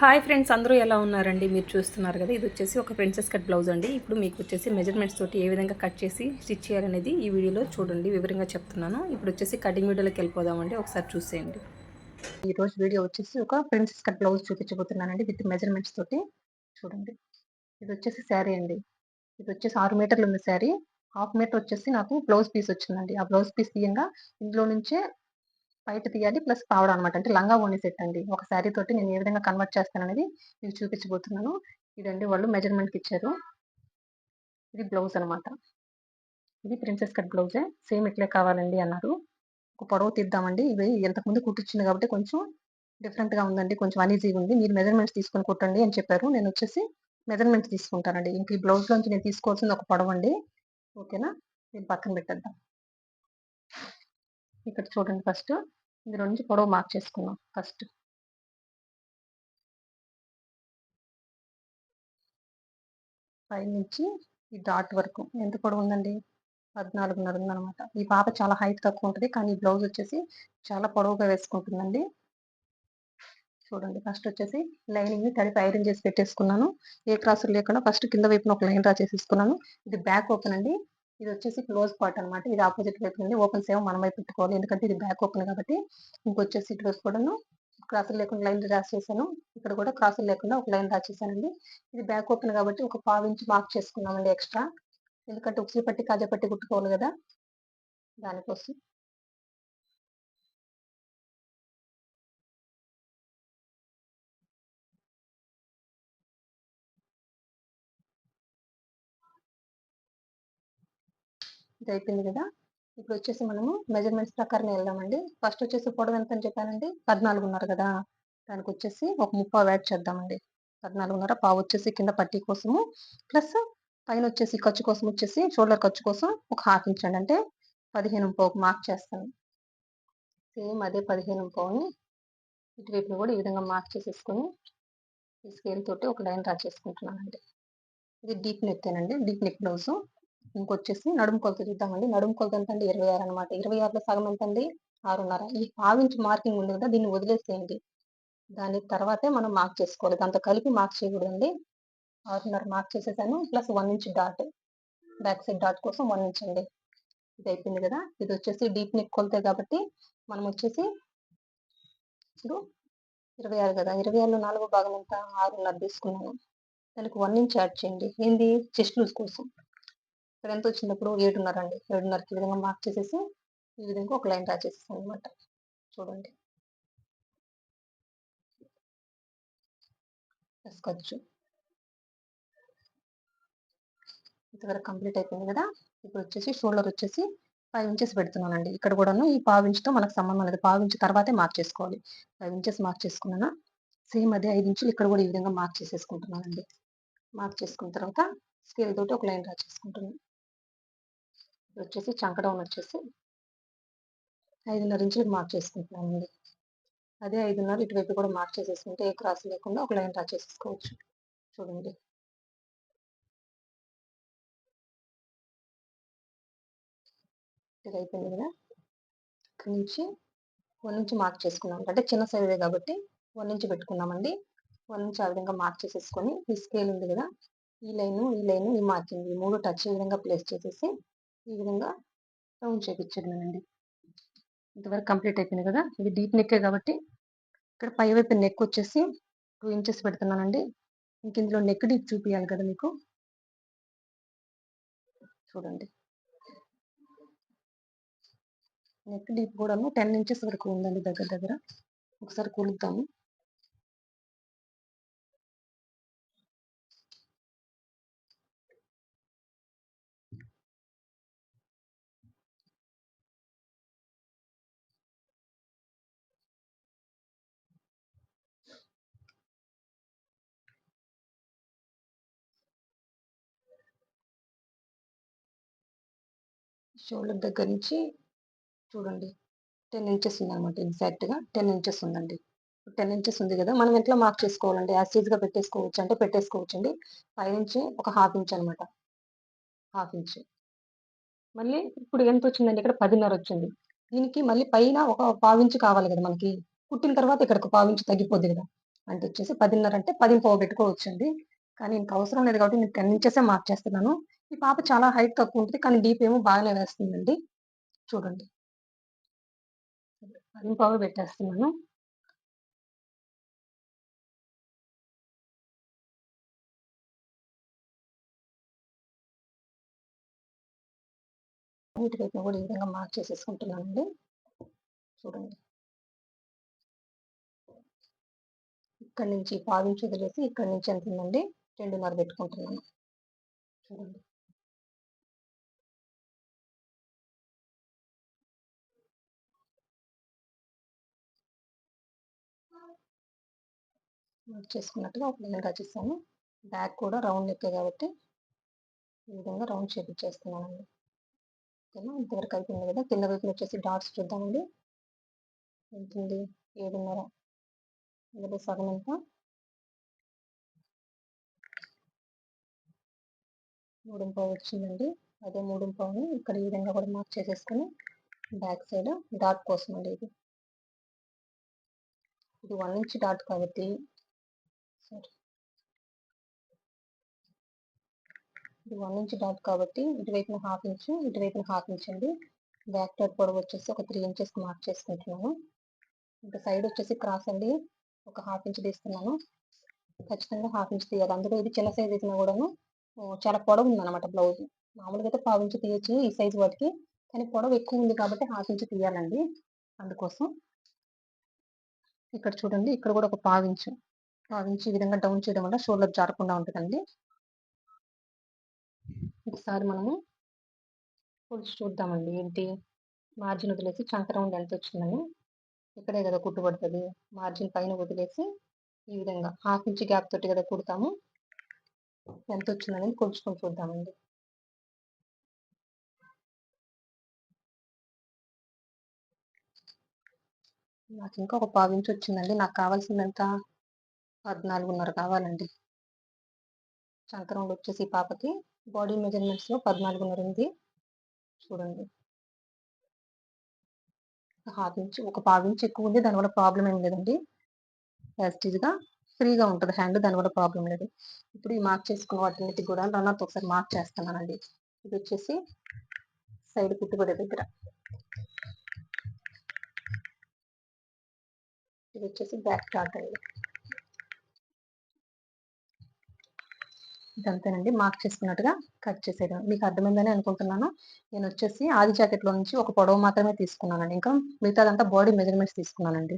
Hi friends, అందరూ ఎలా ఉన్నారండి? మీరు చూస్తున్నారు కదా, ఇది వచ్చేసి ఒక ప్రిన్సెస్ కట్ బ్లౌజ్ అండి. ఇప్పుడు మీకు వచ్చేసి మెజర్మెంట్స్ తోటి ఏ విధంగా కట్ చేసి స్టిచ్ చేయాలనేది ఈ వీడియోలో చూడండి, వివరంగా చెప్తున్నాను. ఇప్పుడు వచ్చేసి కటింగ్ వీడియోలోకి వెళ్ళిపోదామండి, ఒకసారి చూసేయండి. ఈ రోజు వీడియో వచ్చేసి ఒక ప్రిన్సెస్ కట్ బ్లౌజ్ చూపించబోతున్నానండి విత్ మెజర్మెంట్స్ తోటి. చూడండి, ఇది వచ్చేసి శారీ అండి. ఇది వచ్చేసి 6 మీటర్లు ఉంది శారీ. హాఫ్ మీటర్ వచ్చేసి నాకు బ్లౌజ్ పీస్ వచ్చిందండి. ఆ బ్లౌజ్ పీస్ తీయంగా ఇందులో నుంచే బయట తీయాలి, ప్లస్ పావడం అనమాట. అంటే లంగా ఓణి సెట్ అండి. ఒక శారీ తోటి నేను ఏ విధంగా కన్వర్ట్ చేస్తాననేది మీకు చూపించబోతున్నాను. ఇదండి వాళ్ళు మెజర్మెంట్కి ఇచ్చారు. ఇది బ్లౌజ్ అనమాట. ఇది ప్రిన్సెస్ కట్ బ్లౌజే. సేమ్ ఇట్లే కావాలండి అన్నారు. ఒక పొడవు తీద్దామండి. ఇది ఇంతకుముందు కుట్టించింది కాబట్టి కొంచెం డిఫరెంట్గా ఉందండి, కొంచెం అనీజీగా ఉంది. మీరు మెజర్మెంట్స్ తీసుకొని కుట్టండి అని చెప్పారు. నేను వచ్చేసి మెజర్మెంట్స్ తీసుకుంటానండి. ఇంక ఈ బ్లౌజ్ లోంచి నేను తీసుకోవాల్సింది ఒక పొడవు అండి. ఓకేనా, దీన్ని పక్కన పెట్టేద్దాం. ఇక్కడ చూడండి, ఫస్ట్ ఇందులో నుంచి పొడవు మార్క్ చేసుకున్నాం. ఫస్ట్ పై నుంచి ఈ డాట్ వరకు ఎంత పొడవు ఉందండి? 14.5 ఉందనమాట. ఈ పాప చాలా హైట్ తక్కువ ఉంటుంది, కానీ ఈ బ్లౌజ్ వచ్చేసి చాలా పొడవుగా వేసుకుంటుందండి. చూడండి, ఫస్ట్ వచ్చేసి లైనింగ్ ని తడిపి ఐరన్ చేసి పెట్టేసుకున్నాను. ఏ క్రాసులు లేకుండా ఫస్ట్ కింద వైపున ఒక లైన్ డ్రా చేసేసుకున్నాను. ఇది బ్యాక్ ఓపెన్ అండి. ఇది వచ్చేసి క్లోజ్ పార్ట్ అనమాట. ఇది ఆపోజిట్ వైపు నుండి ఓపెన్ సేవ్ మనం వైపు పెట్టుకోవాలి, ఎందుకంటే ఇది బ్యాక్ ఓపెన్ కాబట్టి. ఇంకొచ్చేసి ఇటు వైపు కూడాను క్రాసులు లేకుండా లైన్ డ్రా చేశాను. ఇక్కడ కూడా క్రాసులు లేకుండా ఒక లైన్ డ్రా చేశానండి. ఇది బ్యాక్ ఓపెన్ కాబట్టి ఒక 1/4 ఇంచ్ మార్క్ చేసుకున్నామండి ఎక్స్ట్రా, ఎందుకంటే ఉక్సులు పట్టి కాజా పట్టి కుట్టుకోవాలి కదా, దానికోసం. ఇది అయిపోయింది కదా. ఇప్పుడు వచ్చేసి మనము మెజర్మెంట్స్ ప్రకారం వెళ్దామండి. ఫస్ట్ వచ్చేసి పొడవు ఎంత అని చెప్పానండి? 14.5 కదా. దానికి వచ్చేసి ఒక 30 యాడ్ చేద్దామండి. 14.5 పావు వచ్చేసి కింద పట్టీ కోసము, ప్లస్ పైన వచ్చేసి ఖర్చు కోసం వచ్చేసి షోల్డర్ ఖర్చు కోసం ఒక 1/2 ఇంచ్ అండి. అంటే 15.5 మార్క్ చేస్తాను. సేమ్ అదే 15.5ని ఇటువైపున కూడా ఈ విధంగా మార్క్ చేసేసుకొని ఈ స్కేల్ తోటి ఒక లైన్ డ్రా చేసుకుంటున్నానండి. ఇది డీప్ నెక్ ఏనండి, డీప్ నెక్ బ్లౌజ్. ఇంకొచ్చేసి నడుము కొలత చూద్దామండి. నడుము కొలత ఎంత అండి? 26 అనమాట. 26లో సగం ఎంత అండి? 6.5. ఈ 1/2 ఇంచ్ మార్కింగ్ ఉంది కదా, దీన్ని వదిలేసేయండి. దాని తర్వాతే మనం మార్క్ చేసుకోవాలి, దాంతో కలిపి మార్క్ చేయకూడదండి. 6.5 మార్క్ చేసేసాను, plus 1 inch dot, back side dot కోసం 1 ఇంచ్ అండి. ఇది అయిపోయింది కదా. ఇది వచ్చేసి డీప్ నెక్ కొలతే కాబట్టి మనం వచ్చేసి ఇప్పుడు 26 కదా, 26లో 4వ భాగం ఎంత? 6.5 తీసుకున్నాను. దానికి 1 ఇంచ్ యాడ్ చేయండి. ఏంది? చెస్ట్ లూజ్ కోసం. ఇక్కడ ఎంత వచ్చినప్పుడు 7.5 అండి. 7.5కి ఈ విధంగా మార్క్ చేసేసి ఈ విధంగా ఒక లైన్ డ్రా చేసేసాను అనమాట. చూడండి, ఖర్చు ఇంతవరకు కంప్లీట్ అయిపోయింది కదా. ఇప్పుడు వచ్చేసి షోల్డర్ వచ్చేసి 5 ఇంచెస్ పెడుతున్నానండి. ఇక్కడ కూడాను ఈ 1/2 ఇంచ్తో మనకు సంబంధం లేదు, 1/2 ఇంచ్ తర్వాతే మార్క్ చేసుకోవాలి. 5 ఇంచెస్ మార్క్ చేసుకున్నాను. సేమ్ అదే 5 ఇంచులు ఇక్కడ కూడా ఈ విధంగా మార్క్ చేసేసుకుంటున్నానండి. మార్క్ చేసుకున్న తర్వాత స్కేల్ తోటి ఒక లైన్ డ్రా చేసుకుంటున్నాను. వచ్చేసి చంకడౌన్ వచ్చేసి 5.5 ఇంచులకు మార్క్ చేసుకుంటున్నానండి. అదే 5.5 ఇటువైపు కూడా మార్క్ చేసేసుకుంటే ఏ క్రాస్ లేకుండా ఒక లైన్ డ్రా చేసేసుకోవచ్చు. చూడండి, ఇది అయిపోయింది కదా. ఇక్కడ నుంచి 1 ఇంచ్ మార్క్ చేసుకున్నాం, అంటే చిన్న సైజే కాబట్టి 1 ఇంచ్ పెట్టుకున్నామండి. 1 ఇంచ్ ఆ విధంగా మార్క్ చేసేసుకొని ఈ స్కేల్ ఉంది కదా, ఈ లైను ఈ లైను ఈ మార్కింగ్ ఈ 3 టచ్ ఈ విధంగా ప్లేస్ చేసేసి ఈ విధంగా రౌండ్ చేపించడమేనండి. ఇంతవరకు కంప్లీట్ అయిపోయింది కదా. ఇది డీప్ నెక్కే కాబట్టి ఇక్కడ పై వైపు నెక్ వచ్చేసి 2 ఇంచెస్ పెడుతున్నానండి. ఇంక ఇందులో నెక్ డీప్ చూపియాలి కదా మీకు. చూడండి, నెక్ డీప్ కూడాను 10 ఇంచెస్ వరకు ఉందండి దగ్గర దగ్గర. ఒకసారి కొలుద్దాము. షోల్డర్ దగ్గర నుంచి చూడండి 10 ఇంచెస్ ఉందన్నమాట. ఎగ్జాక్ట్‌గా 10 ఇంచెస్ ఉందండి. 10 ఇంచెస్ ఉంది కదా, మనం ఎట్లా మార్క్ చేసుకోవాలంటే యాజ్ టీజ్‌గా పెట్టేసుకోవచ్చు అంటే పెట్టేసుకోవచ్చండి. పైనుంచి ఒక 1/2 ఇంచ్ అనమాట. 1/2 ఇంచ్. మళ్ళీ ఇప్పుడు ఎంతొచ్చిందండి? ఇక్కడ 10.5 వచ్చింది. దీనికి మళ్ళీ పైన ఒక 1/4 ఇంచ్ కావాలి కదా మనకి. కుట్టిన తర్వాత ఇక్కడికి 1/4 ఇంచ్ తగ్గిపోద్ది కదా. అంటే వచ్చేసి 10:30 అంటే 10 పెట్టుకోవచ్చండి. కానీ ఇంక అవసరం లేదు కాబట్టి నేను 10 ఇంచెసే మార్చేస్తున్నాను. ఈ పాప చాలా హైట్ తక్కువ ఉంటది. కానీ డీప్ ఏమో బాగానే వేస్తుందండి. చూడండి. 10 పెట్టేస్తున్నాను. వీటి వైపున కూడా ఈ విధంగా మార్క్ చేసేసుకుంటున్నానండి. చూడండి. ఇక్కడి నుంచి పావించి వదిలేసి ఇక్కడి నుంచి ఎంత ఉందండి 2:30 పెట్టుకుంటున్నాను. చూడండి. మార్క్ చేసుకున్నట్టుగా ఒక విధంగా చేశాను. బ్యాక్ కూడా రౌండ్ నెక్కే కాబట్టి ఈ విధంగా రౌండ్ షేప్ ఇచ్చేస్తున్నానండి. ఓకేనా? ఇంతవరకు అయిపోయింది కదా! కింద వైపున వచ్చేసి డాట్స్ చూద్దామండి. ఎంతుంది? 7:30. ఇందులో సగం ఎంత? 3:15 వచ్చిందండి. అదే 3:15ని ఇక్కడ ఈ విధంగా కూడా మార్క్ చేసేసుకొని బ్యాక్ సైడ్ డాట్ కోసం అండి ఇది. ఇది 1 ఇంచ్ డాట్ కాబట్టి సారీ. ఇది 1 ఇంచ్ డాట్ కాబట్టి ఇటువైపున 1/2 ఇంచు, ఇటువైపున 1/2 ఇంచ్ అండి. బ్యాక్ డాట్ పొడవు వచ్చేసి ఒక 3 ఇంచెస్ మార్క్ చేసుకుంటున్నాను. ఇంకా సైడ్ వచ్చేసి క్రాస్ అండి. ఒక 1/2 ఇంచ్ తీస్తున్నాను. ఖచ్చితంగా 1/2 ఇంచ్ తీయాలి. అందులో ఇది చిన్న సైజ్ తీసినా కూడాను చాలా పొడవు ఉందన్నమాట బ్లౌజ్. మామూలుగా అయితే 1/4 ఇంచ్ తీయొచ్చు ఈ సైజ్ వాటికి. కానీ పొడవు ఎక్కువ ఉంది కాబట్టి 1/2 ఇంచ్ తీయాలండి. అందుకోసం ఇక్కడ చూడండి. ఇక్కడ కూడా ఒక 1/4 ఇంచ్, 1/4 ఇంచ్ ఈ విధంగా డౌన్ చేయడం వల్ల షోల్డర్ జారకుండా ఉంటదండి. ఒకసారి మనము కొలిచి చూద్దామండి. ఏంటి మార్జిన్ వదిలేసి చంక రౌండ్ ఎంత వచ్చిందని. ఇక్కడే కదా కుట్టు పడుతుంది. మార్జిన్ పైన వదిలేసి ఈ విధంగా 1/2 ఇంచ్ గ్యాప్ తోటి కదా కుడతాము. ఎంత వచ్చిందనేది కొలుచుకొని చూద్దామండి. నాకు ఇంకా ఒక 1/4 ఇంచ్ వచ్చిందండి. నాకు కావాల్సిందంత 14:30 కావాలండి. చంక రౌండ్ వచ్చేసి ఈ పాపకి బాడీ మెజర్మెంట్స్ లో 14:30 ఉంది. చూడండి. 1/2 ఇంచ్, ఒక 1/4 ఇంచ్ ఎక్కువ ఉంది. దానివల్ల ప్రాబ్లం ఏం లేదండి. యాస్టీజ్‌గా ఫ్రీగా ఉంటది హ్యాండ్. దానివల్ల ప్రాబ్లం లేదు. ఇప్పుడు ఈ మార్క్ చేసుకున్న వాటన్నిటికి కూడా రన్నర్‌తో ఒకసారి మార్క్ చేస్తున్నానండి. ఇది వచ్చేసి సైడ్ కుట్టుపడే దగ్గర. ఇది వచ్చేసి బ్యాక్ డాట్ అండి. ఇదంతేనండి. మార్క్ చేసుకున్నట్టుగా కట్ చేసేయడం. మీకు అర్థమైందని అనుకుంటున్నాను. నేను వచ్చేసి ఆది జాకెట్‌లో నుంచి ఒక పొడవు మాత్రమే తీసుకున్నానండి. ఇంకా మిగతాదంతా బాడీ మెజర్మెంట్స్ తీసుకున్నానండి.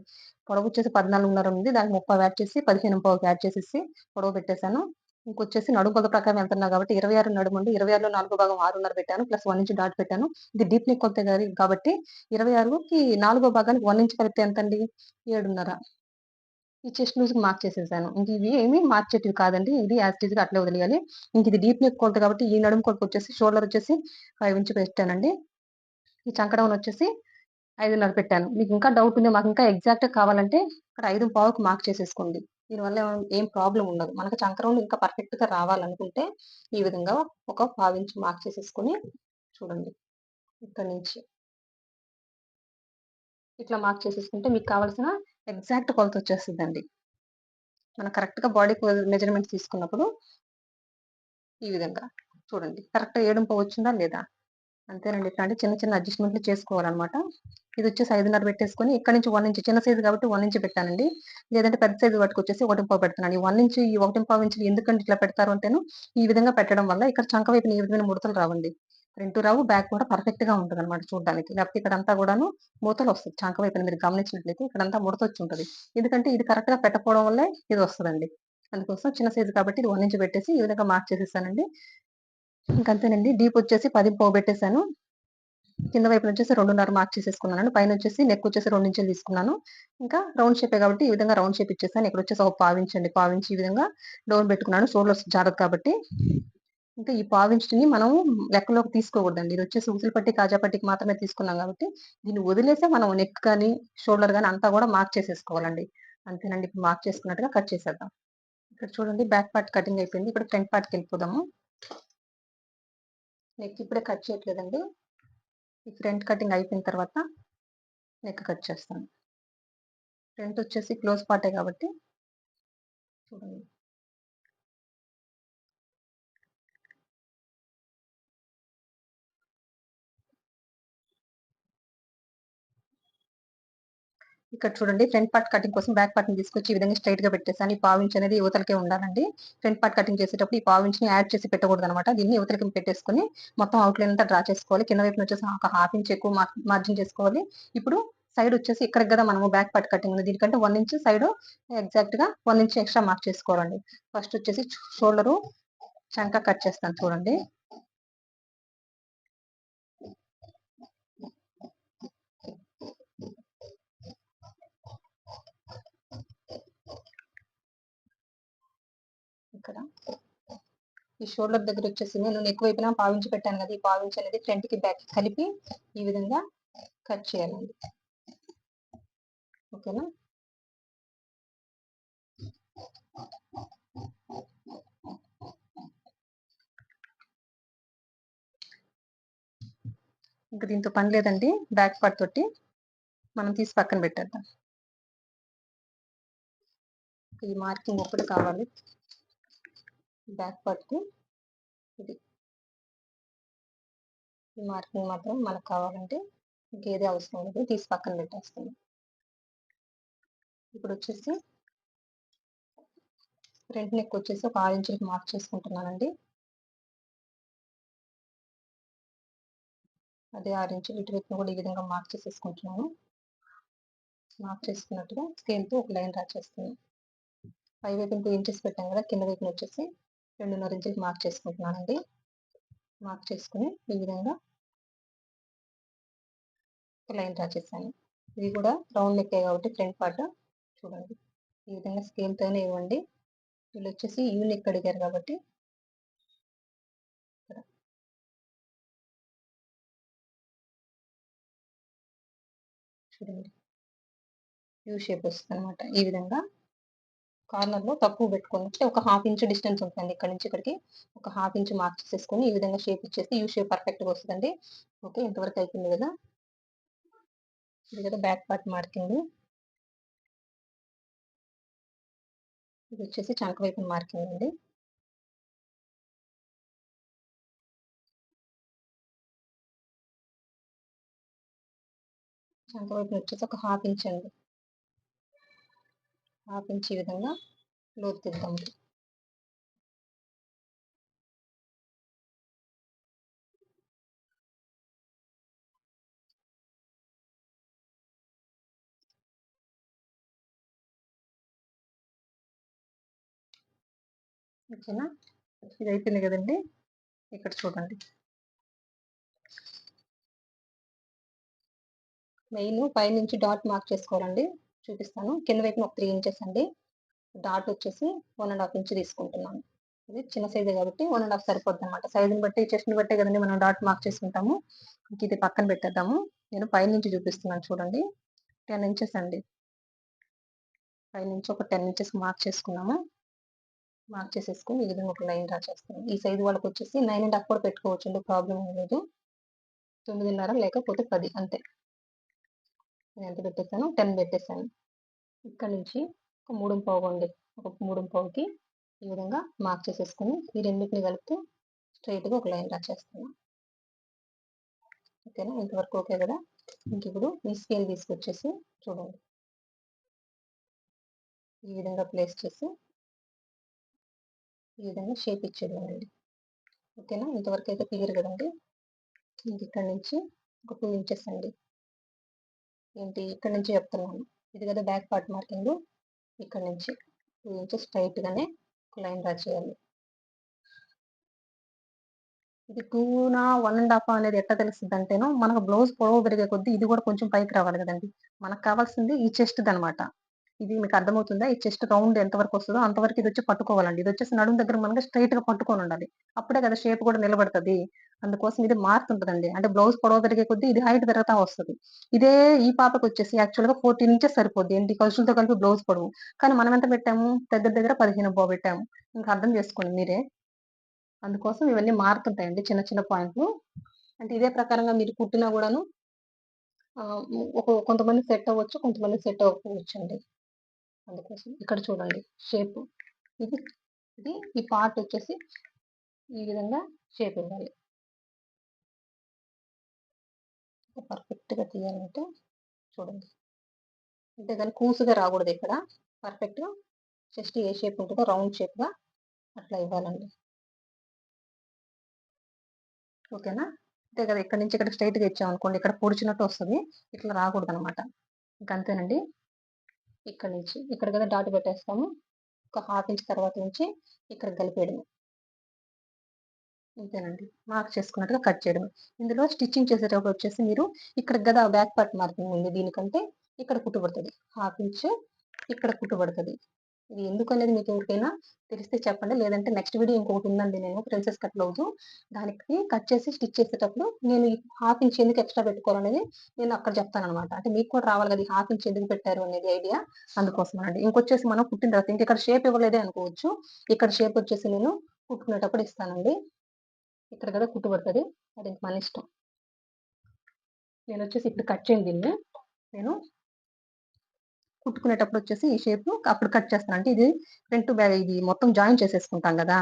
పొడవు వచ్చేసి 14:30 ఉంది. దానికి 30 యాడ్ చేసి 15:15కి యాడ్ చేసేసి పొడవు పెట్టేసాను. ఇంకొచ్చేసి నడుము కొలత ప్రకారం వెళ్తున్నా కాబట్టి 26 నడుముండి. 26లో నాలుగో భాగం 6:30 పెట్టాను. ప్లస్ 1 ఇంచ్ డాట్ పెట్టాను. ఇది డీప్ నెక్ కొలత కాబట్టి 26కి నాలుగో భాగానికి 1 ఇంచ్ కలిపితే ఎంతండి? 7:30. ఈ చెస్ట్ లూజ్‌కి మార్క్ చేసేసాను. ఇంక ఇవి ఏమి మార్చేటివి కాదండి. ఇది యాజ్ ఇట్ ఈస్‌గా అట్లే వదిలేయాలి. ఇంక ఇది డీప్ నెక్ కొలత కాబట్టి ఈ నడుము కొలతొచ్చేసి షోల్డర్ వచ్చేసి 5 ఇంచ్ పెట్టానండి. ఈ చంక డౌన్ వచ్చేసి 5:30 పెట్టాను. మీకు ఇంకా డౌట్ ఉంది మాకు ఇంకా ఎగ్జాక్ట్‌గా కావాలంటే ఇక్కడ 5:15కి మార్క్ చేసేసుకోండి. దీనివల్ల ఏం ప్రాబ్లమ్ ఉండదు. మనకు చంక రౌండ్ ఇంకా పర్ఫెక్ట్‌గా రావాలనుకుంటే ఈ విధంగా ఒక 1/2 ఇంచ్ మార్క్ చేసేసుకొని చూడండి. ఇక్కడి నుంచి ఇట్లా మార్క్ చేసేసుకుంటే మీకు కావాల్సిన ఎగ్జాక్ట్ కొలత వచ్చేస్తదండి. మనం కరెక్ట్‌గా బాడీ మెజర్‌మెంట్స్ తీసుకున్నప్పుడు ఈ విధంగా చూడండి. కరెక్ట్‌గా ఏడుంపావు వచ్చిందా లేదా? అంతేనండి. ఇట్లాంటి చిన్న చిన్న అడ్జస్ట్‌మెంట్‌లు చేసుకోవాలనమాట. ఇదొచ్చేసి 5:30 పెట్టేసుకొని ఇక్కడి నుంచి 1 ఇంచ్ చిన్న సైజ్ కాబట్టి 1 ఇంచ్ పెట్టానండి. లేదంటే పెద్ద సైజ్ పట్టుకొచ్చేసి 1:15 పెడుతున్నాను. ఈ 1 ఇంచ్, ఈ 1:15 ఇంచులు ఎందుకంటే ఇట్లా పెడతారు అంటేను, ఈ విధంగా పెట్టడం వల్ల ఇక్కడ చంక వైపున ఏ విధమైన ముడతలు రావండి. ఫ్రంట్ రావు, బ్యాక్ కూడా పర్ఫెక్ట్‌గా ఉంటదనమాట చూడ్డానికి. లేకపోతే ఇక్కడంతా గూడాను ముడతలొస్తాయి. చంక వైపున మీరు గమనించినట్లయితే ఇక్కడంతా ముడతొచ్చుంటది. ఎందుకంటే ఇది కరెక్ట్‌గా పెట్టకపోవడం వల్లే ఇదొస్తదండి. అందుకోసం చిన్న సైజ్ కాబట్టి ఇది 1 ఇంచ్ పెట్టేసి ఈ విధంగా మార్క్ చేసేసానండి. ఇంకంతేనండి. డీప్ వచ్చేసి 10:15 పెట్టేసాను. కింద వైపున వచ్చేసి 2:30 మార్క్ చేసేసుకున్నానండి. పైనొచ్చేసి నెక్ వచ్చేసి 2 ఇంచులు తీసుకున్నాను. ఇంకా రౌండ్ షేపే కాబట్టి ఈ విధంగా రౌండ్ షేప్ ఇచ్చేసాను. ఇక్కడొచ్చేసి ఒక పావించ్ అండి. పావించి ఈ విధంగా డౌన్ పెట్టుకున్నాను. షోల్డర్స్ జారదు కాబట్టి. ఇంకా ఈ పావించుని మనం లెక్కలోకి తీసుకోకూడదండి. ఇదొచ్చేసి ఉసిరి పట్టి, కాజా పట్టికి మాత్రమే తీసుకున్నాం కాబట్టి, దీన్ని వదిలేసే మనం నెక్ గాని, షోల్డర్ గాని అంతా గూడా మార్క్ చేసేసుకోవాలండి. అంతేనండి. ఇప్పుడు మార్క్ చేసుకున్నట్టుగా కట్ చేసేద్దాం. ఇక్కడ చూడండి బ్యాక్ పార్ట్ కటింగ్ అయిపోయింది. ఇప్పుడు ఫ్రంట్ పార్ట్‌కెళ్ళిపోదాము. నెక్ ఇప్పుడే కట్ చేయట్లేదండి. ఈ ఫ్రంట్ కటింగ్ అయిపోయిన తర్వాత నెక్ కట్ చేస్తాను. ఫ్రంట్ వచ్చేసి క్లోజ్ పార్టే కాబట్టి చూడండి. ఇక్కడ చూడండి, ఫ్రంట్ పార్ట్ కటింగ్ కోసం బ్యాక్ పార్ట్‌ని తీసుకొచ్చి ఈ విధంగా స్ట్రెయిట్‌గా పెట్టేసాను. ఈ పావించ్ అనేది యువతలకే ఉండాలండి. ఫ్రంట్ పార్ట్ కటింగ్ చేసేటప్పుడు ఈ పావించ్‌ని యాడ్ చేసి పెట్టకూడదనమాట. దీన్ని యువతలకి పెట్టేసుకొని మొత్తం ఔట్‌లైన్ అంతా డ్రా చేసుకోవాలి. కింద వైపున వచ్చేసి ఒక హాఫ్ ఇంచ్ ఎక్కువ మార్జిన్ చేసుకోవాలి. ఇప్పుడు సైడ్ వచ్చేసి ఇక్కడికి గదా మనము బ్యాక్ పార్ట్ కటింగ్ ఉంది. దీనికంటే 1 ఇంచ్ సైడ్ ఎగ్జాక్ట్‌గా 1 ఇంచ్ ఎక్స్‌ట్రా మార్క్ చేసుకోవాలండి. ఫస్ట్ వచ్చేసి షోల్డరు చంక కట్ చేస్తాను చూడండి. ఇక్కడ ఈ షోల్డర్ దగ్గర వచ్చేసి నేను నెక్ వైపున పావించి పెట్టాను కదా, ఈ పావించి అనేది ఫ్రంట్ కి బ్యాక్ కలిపి ఈ విధంగా కట్ చేయాలండి. ఓకేనా? ఇంకా దీంతో పని లేదండి. బ్యాక్ పార్ట్ తోటి మనం తీసి పక్కన పెట్టేద్దాం. ఈ మార్కింగ్ ఒకటి కావాలి బ్యాక్ పార్ట్ కి. ఇది ఈ మార్కింగ్ మాత్రం మనకు కావాలంటే ఇంకేది అవసరం లేదు, తీసి పక్కన పెట్టేస్తాను. ఇప్పుడు వచ్చేసి ఫ్రంట్ నెక్ వచ్చేసి ఒక 6 ఇంచులకి మార్క్ చేసుకుంటున్నానండి. అదే 6 ఇంచులు ఇటు వైపున కూడా ఈ విధంగా మార్క్ చేసేసుకుంటున్నాను. మార్క్ చేసుకున్నట్టుగా స్కేల్‌తో ఒక లైన్ డ్రా చేస్తున్నాను. పై వైపున 2 ఇంచెస్ పెట్టాం కదా, కింద వైపున వచ్చేసి 2.5 ఇంచులకి మార్క్ చేసుకుంటున్నానండి. మార్క్ చేసుకుని ఈ విధంగా ఒక లైన్ డ్రా చేశాను. ఇది కూడా రౌండ్ నెక్కే కాబట్టి ఫ్రంట్ పార్ట్ చూడండి ఈ విధంగా స్కేల్‌తోనే ఇవ్వండి. వీళ్ళు వచ్చేసి యూ నెక్ అడిగారు కాబట్టి ఇక్కడ చూడండి యూ షేప్ వస్తుందన్నమాట. ఈ విధంగా కార్నర్‌లో తక్కువ పెట్టుకొని ఒక హాఫ్ ఇంచ్ డిస్టెన్స్ ఉంటుందండి. ఇక్కడి నుంచి ఇక్కడికి ఒక హాఫ్ ఇంచ్ మార్క్ చేసేసుకొని ఈ విధంగా షేప్ ఇచ్చేసి యూ షేప్ పర్ఫెక్ట్‌గా వస్తదండి. ఓకే, ఇంతవరకు అయిపోయింది కదా. ఇది కదా బ్యాక్ పార్ట్ మార్కింగ్. ఇది వచ్చేసి చంక వైపున మార్కింగ్ అండి. చంక వైపున వచ్చేసి ఒక హాఫ్ ఇంచ్ అండి. హాఫ్ ఇంచ్ ఈ విధంగా లోతు తీద్దాం. ఓకేనా? ఇది అయిపోయింది కదండి. ఇక్కడ చూడండి, మెయిన్ పైనుంచి డాట్ మార్క్ చేసుకోవాలండి. చూపిస్తాను. కింద వైపున ఒక 3 ఇంచెస్ అండి. డాట్ వచ్చేసి 1.5 ఇంచ్ తీసుకుంటున్నాను. ఇది చిన్న సైజే కాబట్టి 1.5 సరిపోద్దనమాట. సైజుని బట్టి చెస్ట్‌ని బట్టే కదండీ మనం డాట్ మార్క్ చేసుకుంటాము. ఇంక ఇది పక్కన పెట్టేద్దాము. నేను పైనుంచి చూపిస్తున్నాను చూడండి. 10 ఇంచెస్ అండి. పైనుంచి ఒక 10 ఇంచెస్ మార్క్ చేసుకున్నాము. మార్క్ చేసేసుకొని ఈ విధంగా ఒక లైన్ డ్రా చేస్తాను. ఈ సైజ్ వాళ్ళకొచ్చేసి 9.5 కూడా పెట్టుకోవచ్చండి. ప్రాబ్లమ్ ఏం లేదు. 9.5 లేకపోతే 10 అంతే. నేను ఎంత పెట్టేసాను? 10 పెట్టేసాను. ఇక్కడ నుంచి ఒక 3.5 అండి. ఒక 3.5కి ఈ విధంగా మార్క్ చేసేసుకొని ఈ రెండిటిని కలిపితే స్ట్రెయిట్‌గా ఒక లైన్ డ్రా చేస్తున్నాను. ఓకేనా? ఇంతవరకు ఓకే కదా. ఇప్పుడు ఈ స్కేల్ తీసుకొచ్చేసి చూడండి ఈ విధంగా ప్లేస్ చేసి ఈ విధంగా షేప్ ఇచ్చేయండి. ఓకేనా? ఇంతవరకు అయితే క్లియర్ కదండి. ఇంక ఇక్కడ నుంచి ఒక 2 ఇంచెస్ అండి. ఏంటి ఇక్కడ నుంచి చెప్తున్నాను. ఇది కదా బ్యాక్ పార్ట్ మార్కింగ్. ఇక్కడ నుంచి 2 ఇంచెస్ స్ట్రైట్ గానే ఒక లైన్ డ్రా చేయాలి. ఇది 2నా 1.5 అనేది ఎట్లా తెలుస్తదంటేను, మనకు బ్లౌజ్ పొడవు పెరిగే కొద్దీ ఇది కూడా కొంచెం పైకి రావాలి గదండీ. మనకు కావాల్సింది ఈ చెస్ట్‌దనమాట. ఇది మీకు అర్థమవుతుందా? ఈ చెస్ట్ రౌండ్ ఎంత వరకు వస్తదో అంతవరకు ఇదొచ్చి పట్టుకోవాలండి. ఇదొచ్చేసి నడుము దగ్గర మనకి స్ట్రెయిట్‌గా పట్టుకొనుండాలి. అప్పుడే కదా షేప్ కూడా నిలబడతది. అందుకోసం ఇది మారుతుంటదండి. అంటే బ్లౌజ్ పొడవు పెరిగే కొద్దీ ఇది హైట్ పెరుగుతా వస్తది. ఇదే ఈ పాపకొచ్చేసి యాక్చువల్‌గా 14 ఇంచెస్ సరిపోద్ది. ఏంటి ఖర్చులతో కలిపి బ్లౌజ్ పొడవు. కానీ మనం ఎంత పెట్టాము? దగ్గర దగ్గర 15 పెట్టాము. ఇంక అర్థం చేసుకోండి మీరే. అందుకోసం ఇవన్నీ మారుతుంటాయండి చిన్న చిన్న పాయింట్లు. అంటే ఇదే ప్రకారంగా మీరు కుట్టినా గూడాను కొంతమందికి సెట్ అవ్వచ్చు. కొంతమందికి సెట్ అవ్వకపోవచ్చండి. అందుకోసం ఇక్కడ చూడండి షేపు. ఇది ఇది ఈ పార్ట్ వచ్చేసి ఈ విధంగా షేప్ ఇవ్వాలి. పర్ఫెక్ట్గా తీయాలంటే చూడండి, అంతేగాని కూసుగా రాకూడదు. ఇక్కడ పర్ఫెక్ట్గా జస్ట్ ఏ షేప్ ఉంటుందో రౌండ్ షేప్గా అట్లా ఇవ్వాలండి. ఓకేనా? అంతే కదా. ఇక్కడ నుంచి ఇక్కడ స్ట్రైట్గా ఇచ్చామనుకోండి, ఇక్కడ పొడిచినట్టు వస్తుంది, ఇట్లా రాకూడదు అనమాట. ఇంకంతేనండి. ఇక్కడ నుంచి ఇక్కడ కదా డాట్ పెట్టేస్తాము, ఒక హాఫ్ ఇంచ్ తర్వాత నుంచి ఇక్కడ కలిపేయడం. అంతేనండి. మార్క్ చేసుకున్నట్టుగా కట్ చేయడం. ఇందులో స్టిచ్చింగ్ చేసేటప్పుడు వచ్చేసి మీరు ఇక్కడ కదా బ్యాక్ పార్ట్ మార్కింగ్ ఉంది, దీనికంటే ఇక్కడ కుట్టుబడుతుంది. హాఫ్ ఇంచ్ ఇక్కడ కుట్టుబడుతుంది. ఇది ఎందుకు అనేది మీకు ఎవరికైనా తెలిస్తే చెప్పండి. లేదంటే నెక్స్ట్ వీడియో ఇంకొకటి ఉందండి, నేను ప్రిన్సెస్ కట్ బ్లౌజ్ దానికి కట్ చేసి స్టిచ్ చేసేటప్పుడు నేను ఈ హాఫ్ ఇంచ్ ఎందుకు ఎక్స్ట్రా పెట్టుకోవాలనేది నేను అక్కడ చెప్తాను అనమాట. అంటే మీకు కూడా రావాలి కదా, హాఫ్ ఇంచ్ ఎందుకు పెట్టారు అనేది ఐడియా, అందుకోసం అండి. ఇంకొచ్చేసి మనం కుట్టిన తర్వాత ఇంక ఇక్కడ షేప్ ఇవ్వలేదే అనుకోవచ్చు. ఇక్కడ షేప్ వచ్చేసి నేను కుట్టుకునేటప్పుడు ఇస్తానండి. ఇక్కడ కదా కుట్టుబడుతుంది, అది ఇంక మన ఇష్టం. నేను వచ్చేసి ఇప్పుడు కట్ చేయండి దీన్ని. నేను కుట్టుకునేటప్పుడు వచ్చేసి ఈ షేప్ అప్పుడు కట్ చేస్తాను. అంటే ఇది ఫ్రంట్ బ్యాక్ ఇది మొత్తం జాయిన్ చేసేసుకుంటాం కదా,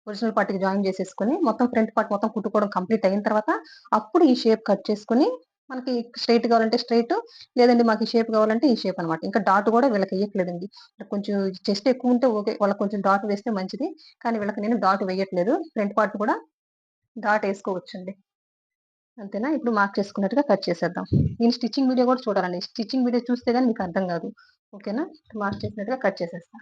ఒరిజినల్ పార్ట్కి జాయిన్ చేసేసుకుని మొత్తం ఫ్రంట్ పార్ట్ మొత్తం కుట్టుకోవడం కంప్లీట్ అయిన తర్వాత అప్పుడు ఈ షేప్ కట్ చేసుకుని మనకి స్ట్రైట్ కావాలంటే స్ట్రైట్, లేదండి మాకు ఈ షేప్ కావాలంటే ఈ షేప్ అనమాట. ఇంకా డాట్ కూడా వీళ్ళకి వేయట్లేదండి. కొంచెం చెస్ట్ ఎక్కువ ఉంటే ఓకే, వాళ్ళకి కొంచెం డాట్ వేస్తే మంచిది, కానీ వీళ్ళకి నేను డాట్ వేయట్లేదు. ఫ్రంట్ పార్ట్ కూడా డాట్ వేసుకోవచ్చండి. అంతేనా? ఇప్పుడు మార్క్ చేసుకున్నట్టుగా కట్ చేసేద్దాం. నేను స్టిచ్చింగ్ వీడియో కూడా చూడాలండి. స్టిచ్చింగ్ వీడియో చూస్తే కానీ మీకు అర్థం కాదు. ఓకేనా? మార్క్ చేసినట్టుగా కట్ చేసేస్తా.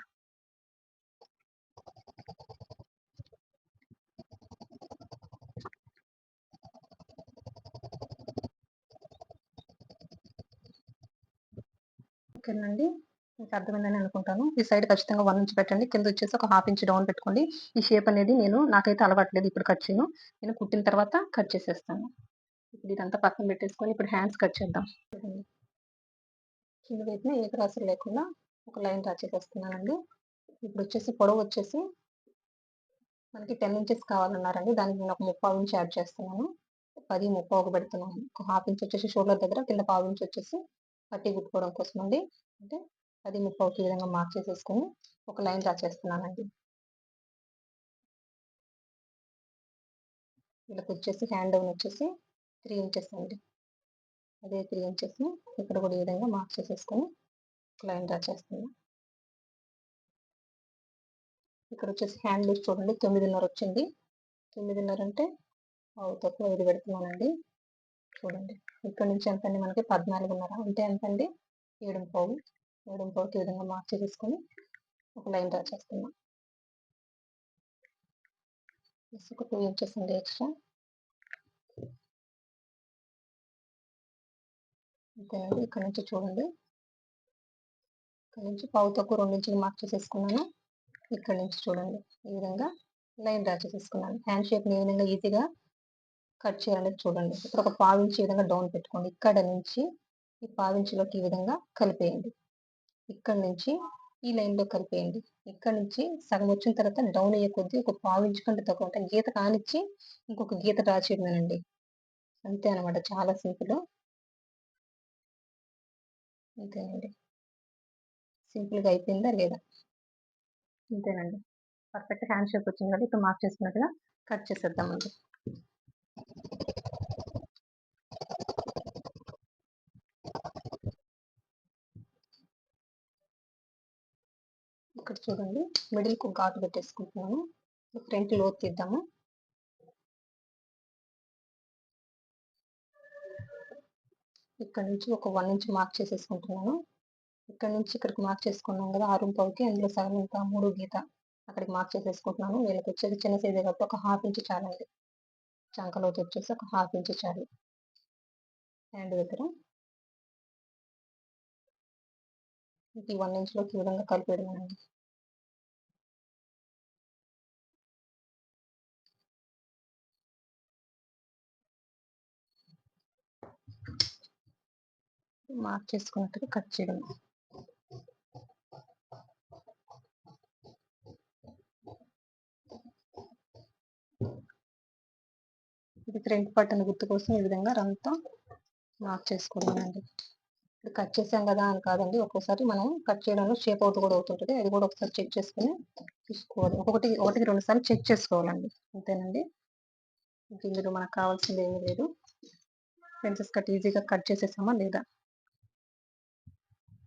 ఓకేనండి, మీకు అర్థమైందని అనుకుంటాను. ఈ సైడ్ ఖచ్చితంగా 1 ఇంచ్ పెట్టండి, కింద వచ్చేసి ఒక హాఫ్ ఇంచ్ డౌన్ పెట్టుకోండి. ఈ షేప్ అనేది నాకైతే అలవాట్లేదు, ఇప్పుడు కట్ చేయను. నేను కుట్టిన తర్వాత కట్ చేసేస్తాను. ఇప్పుడు ఇదంతా పక్కన పెట్టేసుకొని ఇప్పుడు హ్యాండ్స్ కట్ చేద్దాం. కింద వైపున ఏ క్రాసులు లేకుండా ఒక లైన్ డ్రా చేసేస్తున్నానండి. ఇప్పుడు వచ్చేసి పొడవు వచ్చేసి మనకి 10 ఇంచెస్ కావాలన్నారండి. దానికి నేను ఒక 3/4 ఇంచ్ యాడ్ చేస్తున్నాను. 10, 3/4 పెడుతున్నాను. ఒక హాఫ్ ఇంచ్ వచ్చేసి షోల్డర్ దగ్గర, కింద 1/4 ఇంచ్ వచ్చేసి పట్టి కుట్టుకోవడం కోసం అండి. అంటే 10, 3/4 ఈ విధంగా మార్క్ చేసేసుకొని ఒక లైన్ డ్రా చేస్తున్నానండి. వీళ్ళకి వచ్చేసి హ్యాండ్ డౌన్ వచ్చేసి 3 ఇంచెస్ అండి. అదే 3 ఇంచెస్ ఇక్కడ కూడా ఈ విధంగా మార్క్ చేసేసుకొని ఒక లైన్ డ్రా చేస్తున్నాను. ఇక్కడ వచ్చేసి హ్యాండ్ లూజ్ చూడండి 9.5 వచ్చింది. 9.5 అంటే తక్కువ 5 పెడుతున్నానండి. చూడండి ఇక్కడ నుంచి ఎంత అండి, మనకి 14.5 అంటే ఎంత అండి, 7.5. 7.5 ఈ విధంగా మార్క్ చేసేసుకొని ఒక లైన్ డ్రా చేస్తున్నాం. ఒక 2 ఇంచెస్ అండి ఎక్స్ట్రా. అంతేనండి. ఇక్కడ నుంచి చూడండి, ఇక్కడ నుంచి పావు తక్కువ 2 ఇంచులు మార్క్ చేసేసుకున్నాను. ఇక్కడ నుంచి చూడండి ఈ విధంగా లైన్ డ్రా చేసేసుకున్నాను. హ్యాండ్ షేప్ని ఏ విధంగా ఈజీగా కట్ చేయాలనేది చూడండి. ఇప్పుడు ఒక 1/2 ఇంచ్ ఈ విధంగా డౌన్ పెట్టుకోండి. ఇక్కడ నుంచి ఈ 1/2 ఇంచులోకి ఈ విధంగా కలిపేయండి. ఇక్కడ నుంచి ఈ లైన్లో కలిపేయండి. ఇక్కడ నుంచి సగం వచ్చిన తర్వాత డౌన్ అయ్యే కొద్దీ ఒక 1/2 ఇంచ్ కంటే తక్కువ, అంటే గీత కానిచ్చి ఇంకొక గీత డ్రా చేయడమేనండి. అంతే అనమాట, చాలా సింపుల్. అంతేనండి. సింపుల్గా అయిపోయిందా లేదా? అంతేనండి. పర్ఫెక్ట్ హ్యాండ్ షేప్ వచ్చింది కదా, ఇప్పుడు మార్క్ చేసుకున్నట్టుగా కట్ చేసేద్దామండి. ఇక్కడ చూడండి మిడిల్కి ఒక ఘాటు పెట్టేసుకుంటున్నాను. ఫ్రంట్ లోతు తీద్దాము. ఇక్కడ నుంచి ఒక 1 ఇంచ్ మార్క్ చేసేసుకుంటున్నాను. ఇక్కడ నుంచి ఇక్కడికి మార్క్ చేసుకున్నాం కదా 6.5కి, అందులో సగం ఇంకా 3 గీత అక్కడికి మార్క్ చేసేసుకుంటున్నాను. వీళ్ళకి వచ్చేది చిన్న సైజే కాబట్టి ఒక హాఫ్ ఇంచ్ చాలండి. చంకలోకి వచ్చేసి ఒక హాఫ్ ఇంచ్ చాలు. హ్యాండ్ దగ్గర ఈ 1 ఇంచ్లోకి ఈ విధంగా కలిపేయడమేనండి. మార్క్ చేసుకున్నట్టుగా కట్ చేయడం. ఇది ఫ్రంట్ పట్టన గుర్తు కోసం ఈ విధంగా అంతా మార్క్ చేసుకోవడమేనండి. ఇప్పుడు కట్ చేసాం కదా అని కాదండి. ఒక్కోసారి మనం కట్ చేయడంలో షేప్ అవుట్ కూడా అవుతుంటది. అది కూడా ఒకసారి చెక్ చేసుకొని చూసుకోవాలి. ఒకటికి 2 సార్లు చెక్ చేసుకోవాలండి. అంతేనండి. ఇంక ఇందులో మనకు కావాల్సింది ఏమీ లేదు. ప్రిన్సెస్ కట్ ఈజీగా కట్ చేసేసామా లేదా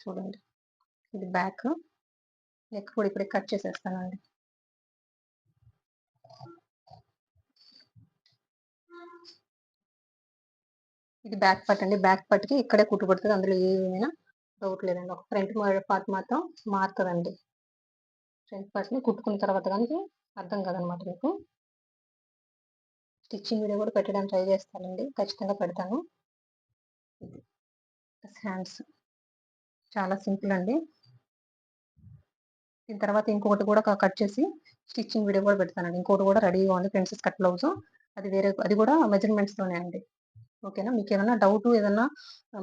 చూడండి. ఇది బ్యాక్. నెక్ కూడా ఇప్పుడే కట్ చేసేస్తానండి. ఇది బ్యాక్ పార్ట్ అండి. బ్యాక్ పార్ట్‌కి ఇక్కడే కుట్టు పడుతది. అందులో ఏమైనా డౌట్ లేదండి. ఒక ఫ్రంట్ పార్ట్ మాత్రం మారుతదండి. ఫ్రంట్ పార్ట్‌ని కుట్టుకున్న తర్వాత గాని అర్థం కాదనమాట మీకు. స్టిచ్చింగ్ వీడియో కూడా పెట్టడానికి ట్రై చేస్తానండి. ఖచ్చితంగా పెడతాను. ఇది హ్యాండ్స్ చాలా సింపుల్ అండి. దీని తర్వాత ఇంకొకటి కూడా కట్ చేసి స్టిచ్చింగ్ వీడియో కూడా పెడతానండి. ఇంకోటి కూడా రెడీగా ఉంది ప్రిన్సెస్ కట్ బ్లౌజ్. అది కూడా మెజర్మెంట్స్‌తోనే అండి. ఓకేనా. మీకేమన్నా డౌట్ ఏదన్నా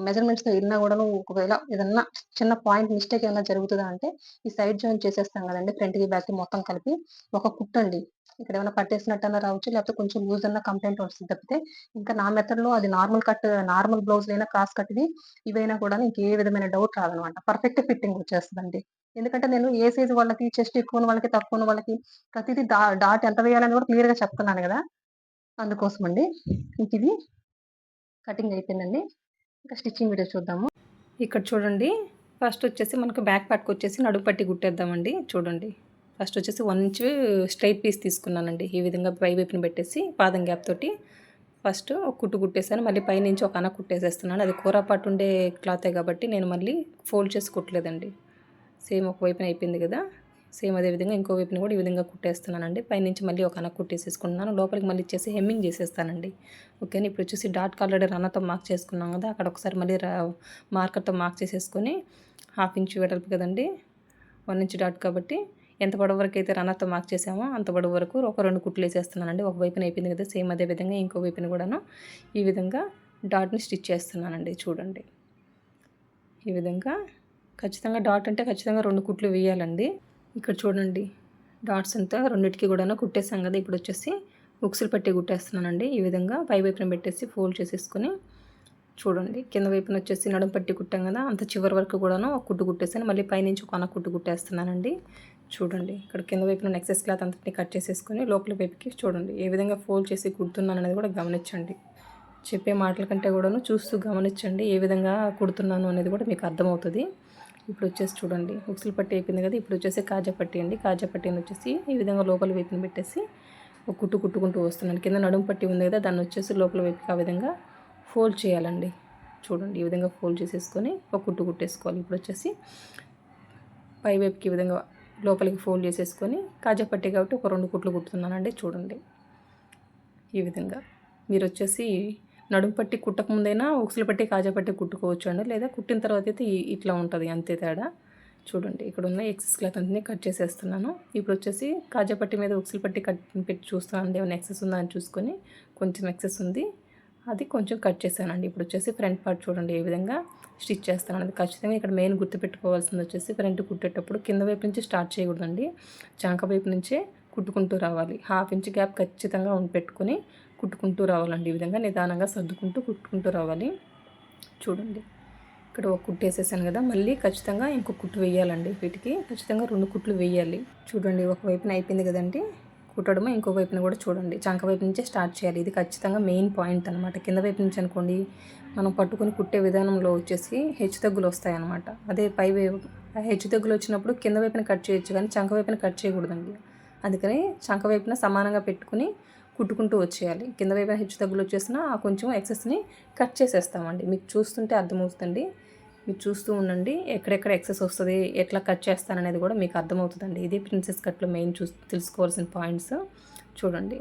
మెజర్మెంట్స్‌తో ఎళ్ళినా గూడాను ఒకవేళ ఏదన్నా చిన్న పాయింట్ మిస్టేక్ ఏమన్నా జరుగుతదా అంటే, ఈ సైడ్ జాయిన్ చేసేస్తాం గదండీ! ఫ్రంట్‌కి, బ్యాక్‌కి మొత్తం కలిపి ఒక కుట్టండి. ఇక్కడేమన్నా పట్టేసినట్టన్నా రావచ్చు. లేకపోతే కొంచెం లూజ్ అన్న కంప్లెయింట్ వస్తది తప్పితే, ఇంకా నా మెథడ్‌లో అది నార్మల్ బ్లౌజ్‌లైనా, క్రాస్ కట్‌వి ఇవైనా కూడాను ఇంకే విధమైన డౌట్ రాదనమాట. పర్ఫెక్ట్ ఫిట్టింగ్ వచ్చేస్తదండి. ఎందుకంటే నేను ఏ సైజ్ వాళ్ళకి, చెస్ట్ ఎక్కువ ఉన్న వాళ్ళకి, తక్కువ ఉన్న వాళ్ళకి ప్రతిదీ డాట్ ఎంత వేయాలని గూడా క్లియర్‌గా చెప్తున్నాను గదా! అందుకోసమండి. ఇంకిది కటింగ్ అయిపోయిందండి. ఇంకా స్టిచ్చింగ్ వీడియో చూద్దాము. ఇక్కడ చూడండి. ఫస్ట్ వచ్చేసి మనకు బ్యాక్ పార్ట్‌కి వచ్చేసి నడుము పట్టి కుట్టేద్దామండి. చూడండి. ఫస్ట్ వచ్చేసి 1 ఇంచు స్ట్రెయిట్ పీస్ తీసుకున్నానండి. ఈ విధంగా పై వైపున పెట్టేసి పాదం గ్యాప్ తోటి ఫస్ట్ ఒక కుట్టు కుట్టేసాను. మళ్ళీ పైనుంచి ఒక అన కుట్టేసేస్తున్నాను. అది కూర పార్ట్ ఉండే క్లాతే కాబట్టి నేను మళ్ళీ ఫోల్డ్ చేసి కుట్టలేదండి. సేమ్ ఒక వైపున అయిపోయింది కదా! సేమ్ అదే విధంగా ఇంకో వైపున కూడా ఈ విధంగా కుట్టేస్తున్నానండి. పైనుంచి మళ్ళీ ఒక అన కుట్టేసేసుకుంటున్నాను. లోపలికి మళ్ళీ ఇచ్చేసి హెమ్మింగ్ చేసేస్తానండి. ఓకేనా. ఇప్పుడు వచ్చేసి డాట్‌కి ఆల్రెడీ రన్నర్‌తో మార్క్ చేసుకున్నాం కదా! అక్కడ ఒకసారి మళ్ళీ మార్కర్‌తో మార్క్ చేసేసుకొని 1/2 ఇంచ్ వెడల్పు కదండీ! 1 ఇంచ్ డాట్ కాబట్టి ఎంత పొడవు వరకు అయితే రన్నర్‌తో మార్క్ చేసామో అంత పొడవు వరకు ఒక 2 కుట్లు వేసేస్తున్నానండి. ఒక వైపున అయిపోయింది కదా! సేమ్ అదే విధంగా ఇంకో వైపున కూడాను ఈ విధంగా డాట్‌ని స్టిచ్ చేస్తున్నానండి. చూడండి. ఈ విధంగా ఖచ్చితంగా డాట్ అంటే ఖచ్చితంగా 2 కుట్లు వేయాలండి. ఇక్కడ చూడండి. డాట్స్ అంతా రెండిటికి కూడాను కుట్టేసాం కదా! ఇప్పుడు వచ్చేసి ఉక్సులు పట్టి కుట్టేస్తున్నానండి. ఈ విధంగా పై వైపున పెట్టేసి ఫోల్డ్ చేసేసుకొని చూడండి. కింద వైపున వచ్చేసి నడుము పట్టి కుట్టాం కదా! అంత చివరి వరకు కూడాను ఒక కుట్టు కుట్టేసాను. మళ్ళీ పైనుంచి ఒక కుట్టు కుట్టేస్తున్నానండి. చూడండి. ఇక్కడ కింద వైపున ఎక్సెస్ క్లాత్ అంతటిని కట్ చేసేసుకొని లోపల వైపుకి చూడండి. ఏ విధంగా ఫోల్డ్ చేసి కుడుతున్నాననేది కూడా గమనించండి. చెప్పే మాటల కంటే కూడాను చూస్తూ గమనించండి. ఏ విధంగా కుడుతున్నాను అనేది కూడా మీకు అర్థమవుతది. ఇప్పుడు వచ్చేసి చూడండి. ఉక్సులు పట్టి అయిపోయింది కదా! ఇప్పుడు వచ్చేసి కాజా పట్టి అండి. కాజా పట్టీని వచ్చేసి ఈ విధంగా లోపల వైపున పెట్టేసి ఒక కుట్టు కుట్టుకుంటూ వస్తున్నాను. కింద నడుము పట్టి ఉంది కదా! దాన్ని వచ్చేసి లోపల వైపుకి ఆ విధంగా ఫోల్డ్ చేయాలండి. చూడండి. ఈ విధంగా ఫోల్డ్ చేసేసుకొని ఒక కుట్టు కుట్టేసుకోవాలి. ఇప్పుడు వచ్చేసి పై వైపుకి ఈ విధంగా లోపలికి ఫోల్డ్ చేసేసుకొని కాజా పట్టి కాబట్టి ఒక 2 కుట్లు కుట్టుతున్నానండి. చూడండి. ఈ విధంగా మీరు వచ్చేసి నడుము పట్టి కుట్టక ముందైనా ఉక్సులు పట్టి కాజా పట్టి కుట్టుకోవచ్చు అండి. లేదా కుట్టిన తర్వాత అయితే ఇట్లా ఉంటుంది అంతే తేడా. చూడండి. ఇక్కడ ఉన్న ఎక్సెస్ క్లాత్ అంతా కట్ చేసేస్తున్నాను. ఇప్పుడు వచ్చేసి కాజా పట్టి మీద ఉక్సులు పట్టి పెట్టి చూస్తానండి. ఏమైనా ఎక్సెస్ ఉందా అని చూసుకొని కొంచెం ఎక్సెస్ ఉంది. అది కొంచెం కట్ చేశానండి. ఇప్పుడు వచ్చేసి ఫ్రంట్ పార్ట్ చూడండి ఏ విధంగా స్టిచ్ చేస్తాను. అది ఖచ్చితంగా ఇక్కడ మెయిన్ గుర్తుపెట్టుకోవాల్సింది వచ్చేసి ఫ్రంట్ కుట్టేటప్పుడు కింద వైపు నుంచి స్టార్ట్ చేయకూడదండి. చంక వైపు నుంచే కుట్టుకుంటూ రావాలి. 1/2 ఇంచ్ గ్యాప్ ఖచ్చితంగా పెట్టుకొని కుట్టుకుంటూ రావాలండి. ఈ విధంగా నిదానంగా సర్దుకుంటూ కుట్టుకుంటూ రావాలి. చూడండి. ఇక్కడ ఒక కుట్టు వేసేసాను కదా! మళ్ళీ ఖచ్చితంగా ఇంకో కుట్టు వేయాలండి. వీటికి ఖచ్చితంగా 2 కుట్లు వేయాలి. చూడండి. ఒక వైపున అయిపోయింది కదండి కుట్టడము. ఇంకో వైపున కూడా చూడండి. చంక వైపు నుంచే స్టార్ట్ చేయాలి. ఇది ఖచ్చితంగా మెయిన్ పాయింట్ అనమాట. కింద వైపు నుంచి అనుకోండి మనం పట్టుకొని కుట్టే విధానంలో వచ్చేసి హెచ్చుతగ్గులు వస్తాయన్నమాట. అదే పై వైపు హెచ్చుతగ్గులు వచ్చినప్పుడు కింద వైపున కట్ చేయొచ్చు కానీ చంక వైపున కట్ చేయకూడదండి. అందుకని చంక వైపున సమానంగా పెట్టుకుని కుట్టుకుంటూ వచ్చేయాలి. కింద వైపున హెచ్చుతగ్గులు వచ్చేసినా కొంచెం ఎక్సెస్ని కట్ చేసేస్తామండి. మీకు చూస్తుంటే అర్థమవుతుందండి. మీరు చూస్తూ ఉండండి. ఎక్కడెక్కడ ఎక్సెస్ వస్తుంది, ఎట్లా కట్ చేస్తాననేది కూడా మీకు అర్థమవుతుందండి. ఇది ప్రిన్సెస్ కట్లో మెయిన్ తెలుసుకోవాల్సిన పాయింట్స్. చూడండి.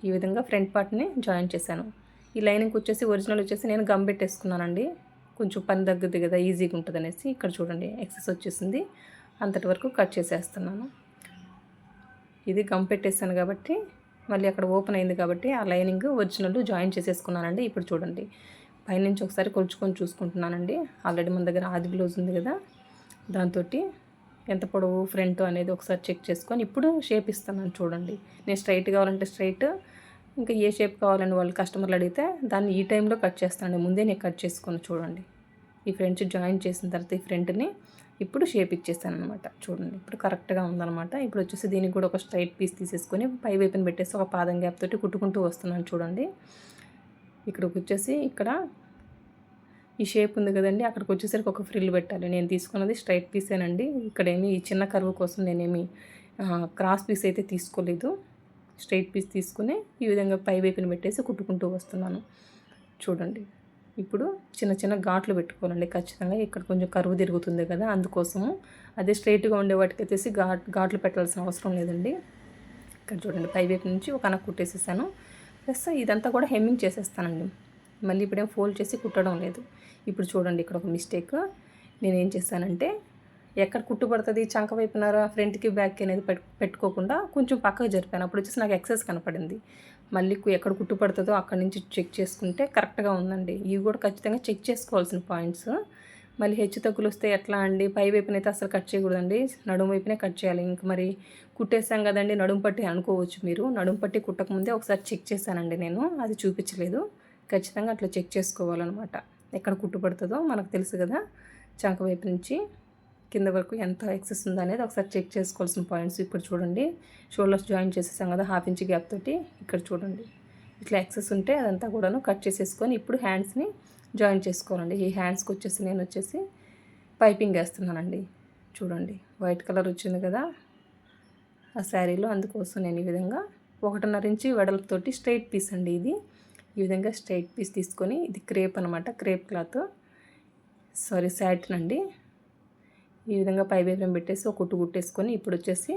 ఈ విధంగా ఫ్రంట్ పార్ట్ని జాయిన్ చేశాను. ఈ లైనింగ్ వచ్చేసి ఒరిజినల్ వచ్చేసి నేను గమ్ పెట్టేసుకున్నానండి. కొంచెం పని తగ్గుద్ది కదా, ఈజీగా ఉంటుంది అనేసి. ఇక్కడ చూడండి ఎక్సెస్ వచ్చేసింది. అంతటి వరకు కట్ చేసేస్తున్నాను. ఇది గమ్ పెట్టేసాను కాబట్టి మళ్ళీ అక్కడ ఓపెన్ అయింది కాబట్టి ఆ లైనింగ్ ఒరిజినల్ జాయిన్ చేసేసుకున్నానండి. ఇప్పుడు చూడండి. పైనుంచి ఒకసారి కొలుచుకొని చూసుకుంటున్నానండి. ఆల్రెడీ మన దగ్గర ఆది బ్లౌజ్ ఉంది కదా, దాంతో ఎంత పొడవు ఫ్రంట్ అనేది ఒకసారి చెక్ చేసుకొని ఇప్పుడు షేప్ ఇస్తున్నాను. చూడండి. నేను స్ట్రైట్ కావాలంటే స్ట్రైట్, ఇంకా ఏ షేప్ కావాలని వాళ్ళు కస్టమర్లు అడిగితే దాన్ని ఈ టైంలో కట్ చేస్తానండి. ముందే నేను కట్ చేసుకొని చూడండి. ఈ ఫ్రంట్ జాయిన్ చేసిన తర్వాత ఈ ఫ్రంట్ని ఇప్పుడు షేప్ ఇచ్చేసాను అనమాట. చూడండి ఇప్పుడు కరెక్ట్గా ఉందన్నమాట. ఇప్పుడు వచ్చేసి దీనికి కూడా ఒక స్ట్రైట్ పీస్ తీసేసుకొని పై వైపున పెట్టేసి ఒక పాదం గ్యాప్ తోటి కుట్టుకుంటూ వస్తున్నాను చూడండి. ఇక్కడికి వచ్చేసి ఇక్కడ ఈ షేప్ ఉంది కదండి, అక్కడికి వచ్చేసరికి ఒక ఫ్రిల్ పెట్టాలి. నేను తీసుకున్నది స్ట్రైట్ పీసేనండి. ఇక్కడేమి ఈ చిన్న కర్వ్ కోసం నేనేమి క్రాస్ పీస్ అయితే తీసుకోలేదు. స్ట్రైట్ పీస్ తీసుకుని ఈ విధంగా పై వైపున పెట్టేసి కుట్టుకుంటూ వస్తున్నాను చూడండి. ఇప్పుడు చిన్న చిన్న ఘాట్లు పెట్టుకోవాలండి ఖచ్చితంగా. ఇక్కడ కొంచెం కరువు తిరుగుతుంది కదా, అందుకోసము. అదే స్ట్రైట్గా ఉండే వాటికి వచ్చేసి ఘాట్లు పెట్టాల్సిన అవసరం లేదండి. ఇక్కడ చూడండి పై వైపు నుంచి ఒక అనకు కుట్టేసేసాను. ప్లస్ ఇదంతా కూడా హెమ్మింగ్ చేసేస్తానండి. మళ్ళీ ఇప్పుడేం ఫోల్డ్ చేసి కుట్టడం లేదు. ఇప్పుడు చూడండి ఇక్కడ ఒక మిస్టేక్. నేనేం చేశానంటే ఎక్కడ కుట్టు పడుతుంది చంక వైపునారా ఫ్రంట్కి బ్యాక్కి అనేది పెట్టుకోకుండా కొంచెం పక్కకు జరిపాను. అప్పుడు వచ్చేసి నాకు ఎక్సెస్ కనపడింది. మళ్ళీ ఎక్కడ కుట్టు పడుతుందో అక్కడి నుంచి చెక్ చేసుకుంటే కరెక్ట్గా ఉందండి. ఇవి కూడా ఖచ్చితంగా చెక్ చేసుకోవాల్సిన పాయింట్స్. మళ్ళీ హెచ్చు తగ్గులు వస్తే ఎట్లా అండి, పై వైపునైతే అసలు కట్ చేయకూడదండి, నడుము వైపునే కట్ చేయాలి. ఇంక మరి కుట్టేసాం కదండి నడుము పట్టి అనుకోవచ్చు మీరు. నడుము పట్టి కుట్టకముందే ఒకసారి చెక్ చేశానండి నేను, అది చూపించలేదు. ఖచ్చితంగా అట్లా చెక్ చేసుకోవాలన్నమాట. ఎక్కడ కుట్టు పడుతుందో మనకు తెలుసు కదా, చంక వైపు నుంచి కింద వరకు ఎంత ఎక్సెస్ ఉందో అనేది ఒకసారి చెక్ చేసుకోవాల్సిన పాయింట్స్. ఇప్పుడు చూడండి షోల్డర్స్ జాయిన్ చేసేసాం కదా హాఫ్ ఇంచ్ గ్యాప్ తోటి. ఇక్కడ చూడండి ఇట్లా ఎక్సెస్ ఉంటే అదంతా కూడాను కట్ చేసేసుకొని ఇప్పుడు హ్యాండ్స్ని జాయిన్ చేసుకోవాలండి. ఈ హ్యాండ్స్కి వచ్చేసి నేను వచ్చేసి పైపింగ్ వేస్తున్నానండి. చూడండి వైట్ కలర్ వచ్చింది కదా ఆ శారీలో, అందుకోసం నేను ఈ విధంగా 1.5 ఇంచ్ వెడల్పుతోటి స్ట్రైట్ పీస్ అండి ఇది. ఈ విధంగా స్ట్రైట్ పీస్ తీసుకొని, ఇది క్రేప్ అనమాట, క్రేప్ క్లాత్, సారీ శాటిన్ అండి. ఈ విధంగా పై వైపున పెట్టేసి ఒక కుట్టు కుట్టేసుకొని ఇప్పుడు వచ్చేసి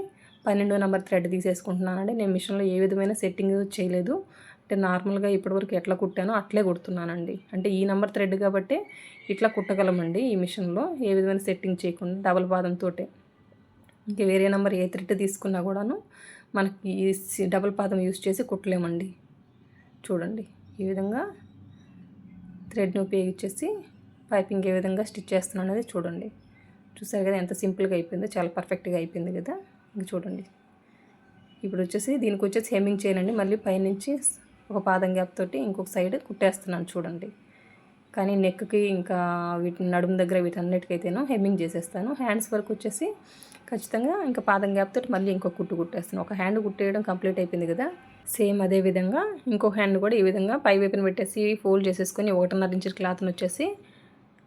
12వ నెంబర్ థ్రెడ్ తీసేసుకుంటున్నానండి. నేను మిషన్లో ఏ విధమైన సెట్టింగ్ చేయలేదు. అంటే నార్మల్గా ఇప్పటివరకు ఎట్లా కుట్టానో అట్లే కుడుతున్నానండి. అంటే ఈ నెంబర్ థ్రెడ్ కాబట్టి ఇట్లా కుట్టగలమండి ఈ మిషన్లో, ఏ విధమైన సెట్టింగ్ చేయకుండా డబల్ పాదంతో. ఇంకా వేరే నెంబర్ ఏ థ్రెడ్ తీసుకున్నా కూడాను మనకి ఈ డబల్ పాదం యూస్ చేసి కుట్టలేమండి. చూడండి ఈ విధంగా థ్రెడ్ని ఉపయోగించేసి పైపింగ్ ఏ విధంగా స్టిచ్ చేస్తున్నాను అనేది చూడండి. చూసారు కదా ఎంత సింపుల్గా అయిపోయిందో, చాలా పర్ఫెక్ట్గా అయిపోయింది కదా. ఇంక చూడండి ఇప్పుడు వచ్చేసి దీనికి వచ్చేసి హెమ్మింగ్ చేయనండి. మళ్ళీ పైనుంచి ఒక పాదం గ్యాప్ తోటి ఇంకొక సైడ్ కుట్టేస్తున్నాను చూడండి. కానీ నెక్కి ఇంకా వీటిని నడుము దగ్గర వీటన్నిటికైతేనో హెమ్మింగ్ చేసేస్తాను. హ్యాండ్స్ వరకు వచ్చేసి ఖచ్చితంగా ఇంకా పాదం గ్యాప్ తోటి మళ్ళీ ఇంకొక కుట్టు కుట్టేస్తాను. ఒక హ్యాండ్ కుట్టేయడం కంప్లీట్ అయిపోయింది కదా, సేమ్ అదే విధంగా ఇంకో హ్యాండ్ కూడా ఈ విధంగా పై వైపున పెట్టేసి ఫోల్డ్ చేసేసుకొని 1.5 ఇంచ్ క్లాత్ని వచ్చేసి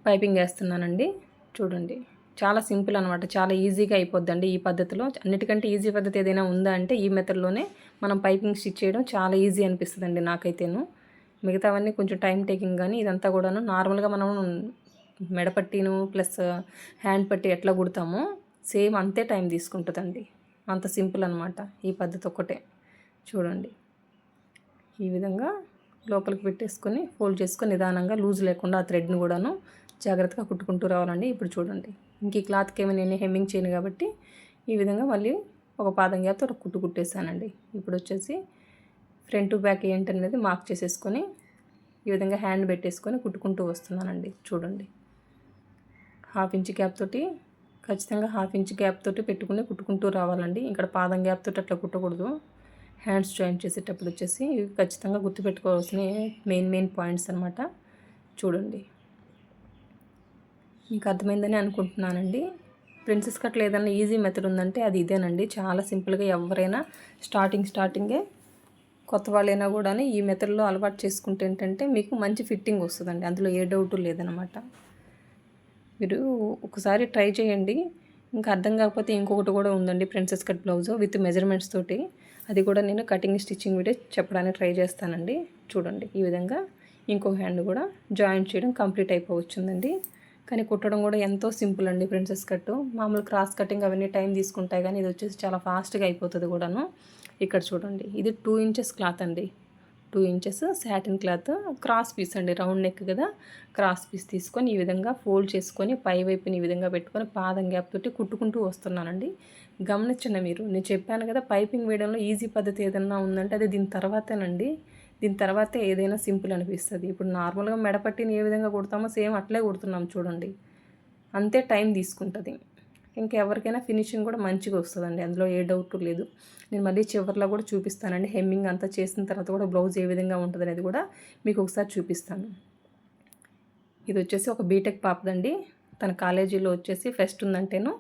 పైపింగ్ వేస్తున్నానండి. చూడండి చాలా సింపుల్ అనమాట, చాలా ఈజీగా అయిపోద్దండి ఈ పద్ధతిలో. అన్నిటికంటే ఈజీ పద్ధతి ఏదైనా ఉందా అంటే ఈ మెథడ్లోనే మనం పైపింగ్ స్టిచ్ చేయడం చాలా ఈజీ అనిపిస్తుందండి నాకైతేను. మిగతావన్నీ కొంచెం టైం టేకింగ్, కానీ ఇదంతా కూడాను నార్మల్గా మనం మెడపట్టిను ప్లస్ హ్యాండ్ పట్టి ఎట్లా కుడతామో సేమ్ అంతే టైం తీసుకుంటుందండి. అంత సింపుల్ అనమాట ఈ పద్ధతి ఒక్కటే. చూడండి ఈ విధంగా లోపలికి పెట్టేసుకొని ఫోల్డ్ చేసుకొని నిదానంగా లూజ్ లేకుండా ఆ థ్రెడ్ని కూడాను జాగ్రత్తగా కుట్టుకుంటూ రావాలండి. ఇప్పుడు చూడండి ఇంక ఈ క్లాత్కి ఏమి నేను హెమ్మింగ్ చేయను కాబట్టి ఈ విధంగా మళ్ళీ ఒక పాదం గ్యాప్తో ఒక కుట్టు కుట్టేసానండి. ఇప్పుడు వచ్చేసి ఫ్రంట్ టు బ్యాక్ ఏంటనేది మార్క్ చేసేసుకొని ఈ విధంగా హ్యాండ్ పెట్టేసుకొని కుట్టుకుంటూ వస్తున్నానండి. చూడండి హాఫ్ ఇంచ్ గ్యాప్ తోటి, ఖచ్చితంగా హాఫ్ ఇంచ్ గ్యాప్ తోటి పెట్టుకుని కుట్టుకుంటూ రావాలండి. ఇక్కడ పాదం గ్యాప్ తోటి అట్లా కుట్టకూడదు. హ్యాండ్స్ జాయిన్ చేసేటప్పుడు వచ్చేసి ఇవి ఖచ్చితంగా గుర్తుపెట్టుకోవాల్సిన మెయిన్ పాయింట్స్ అనమాట. చూడండి మీకు అర్థమైందని అనుకుంటున్నానండి. ప్రిన్సెస్ కట్లో ఏదైనా ఈజీ మెథడ్ ఉందంటే అది ఇదేనండి. చాలా సింపుల్గా ఎవరైనా స్టార్టింగే కొత్త వాళ్ళైనా కూడా ఈ మెథడ్లో అలవాటు చేసుకుంటే ఏంటంటే మీకు మంచి ఫిట్టింగ్ వస్తుందండి, అందులో ఏ డౌటు లేదనమాట. మీరు ఒకసారి ట్రై చేయండి. ఇంకా అర్థం కాకపోతే ఇంకొకటి కూడా ఉందండి, princess cut blouse with measurements తోటి. అది కూడా నేను కటింగ్ స్టిచ్చింగ్ వీడియో చెప్పడానికి ట్రై చేస్తానండి. చూడండి ఈ విధంగా ఇంకో హ్యాండ్ కూడా జాయింట్ చేయడం కంప్లీట్ అయిపోవచ్చుందండి. కానీ కుట్టడం కూడా ఎంతో సింపుల్ అండి ప్రిన్సెస్ కట్. మామూలు క్రాస్ కటింగ్ అవన్నీ టైం తీసుకుంటాయి, కానీ ఇది వచ్చేసి చాలా ఫాస్ట్గా అయిపోతుంది కూడాను. ఇక్కడ చూడండి ఇది 2 ఇంచెస్ క్లాత్ అండి, 2 inches satin cloth, cross piece అండి, రౌండ్ నెక్ కదా. క్రాస్ పీస్ తీసుకొని ఈ విధంగా ఫోల్డ్ చేసుకొని పై వైపుని ఈ విధంగా పెట్టుకొని పాదం గ్యాప్ తోటి కుట్టుకుంటూ వస్తున్నానండి. గమనించండి మీరు, నేను చెప్పాను కదా పైపింగ్ వేయడంలో ఈజీ పద్ధతి ఏదన్నా ఉందంటే అది దీని తర్వాతేనండి. దీని తర్వాతే ఏదైనా సింపుల్ అనిపిస్తుంది. ఇప్పుడు నార్మల్గా మెడపట్టిని ఏ విధంగా కుడతామో సేమ్ అట్లే కుడుతున్నాం చూడండి, అంతే టైం తీసుకుంటుంది. ఇంకెవరికైనా ఫినిషింగ్ కూడా మంచిగా వస్తుందండి, అందులో ఏ డౌట్ లేదు. నేను మళ్ళీ చివరిలో కూడా చూపిస్తానండి, హెమ్మింగ్ అంతా చేసిన తర్వాత కూడా బ్లౌజ్ ఏ విధంగా ఉంటుంది అనేది కూడా మీకు ఒకసారి చూపిస్తాను. ఇది వచ్చేసి ఒక బీటెక్ పాపదండి. తన కాలేజీలో వచ్చేసి ఫెస్ట్ ఉందంటేను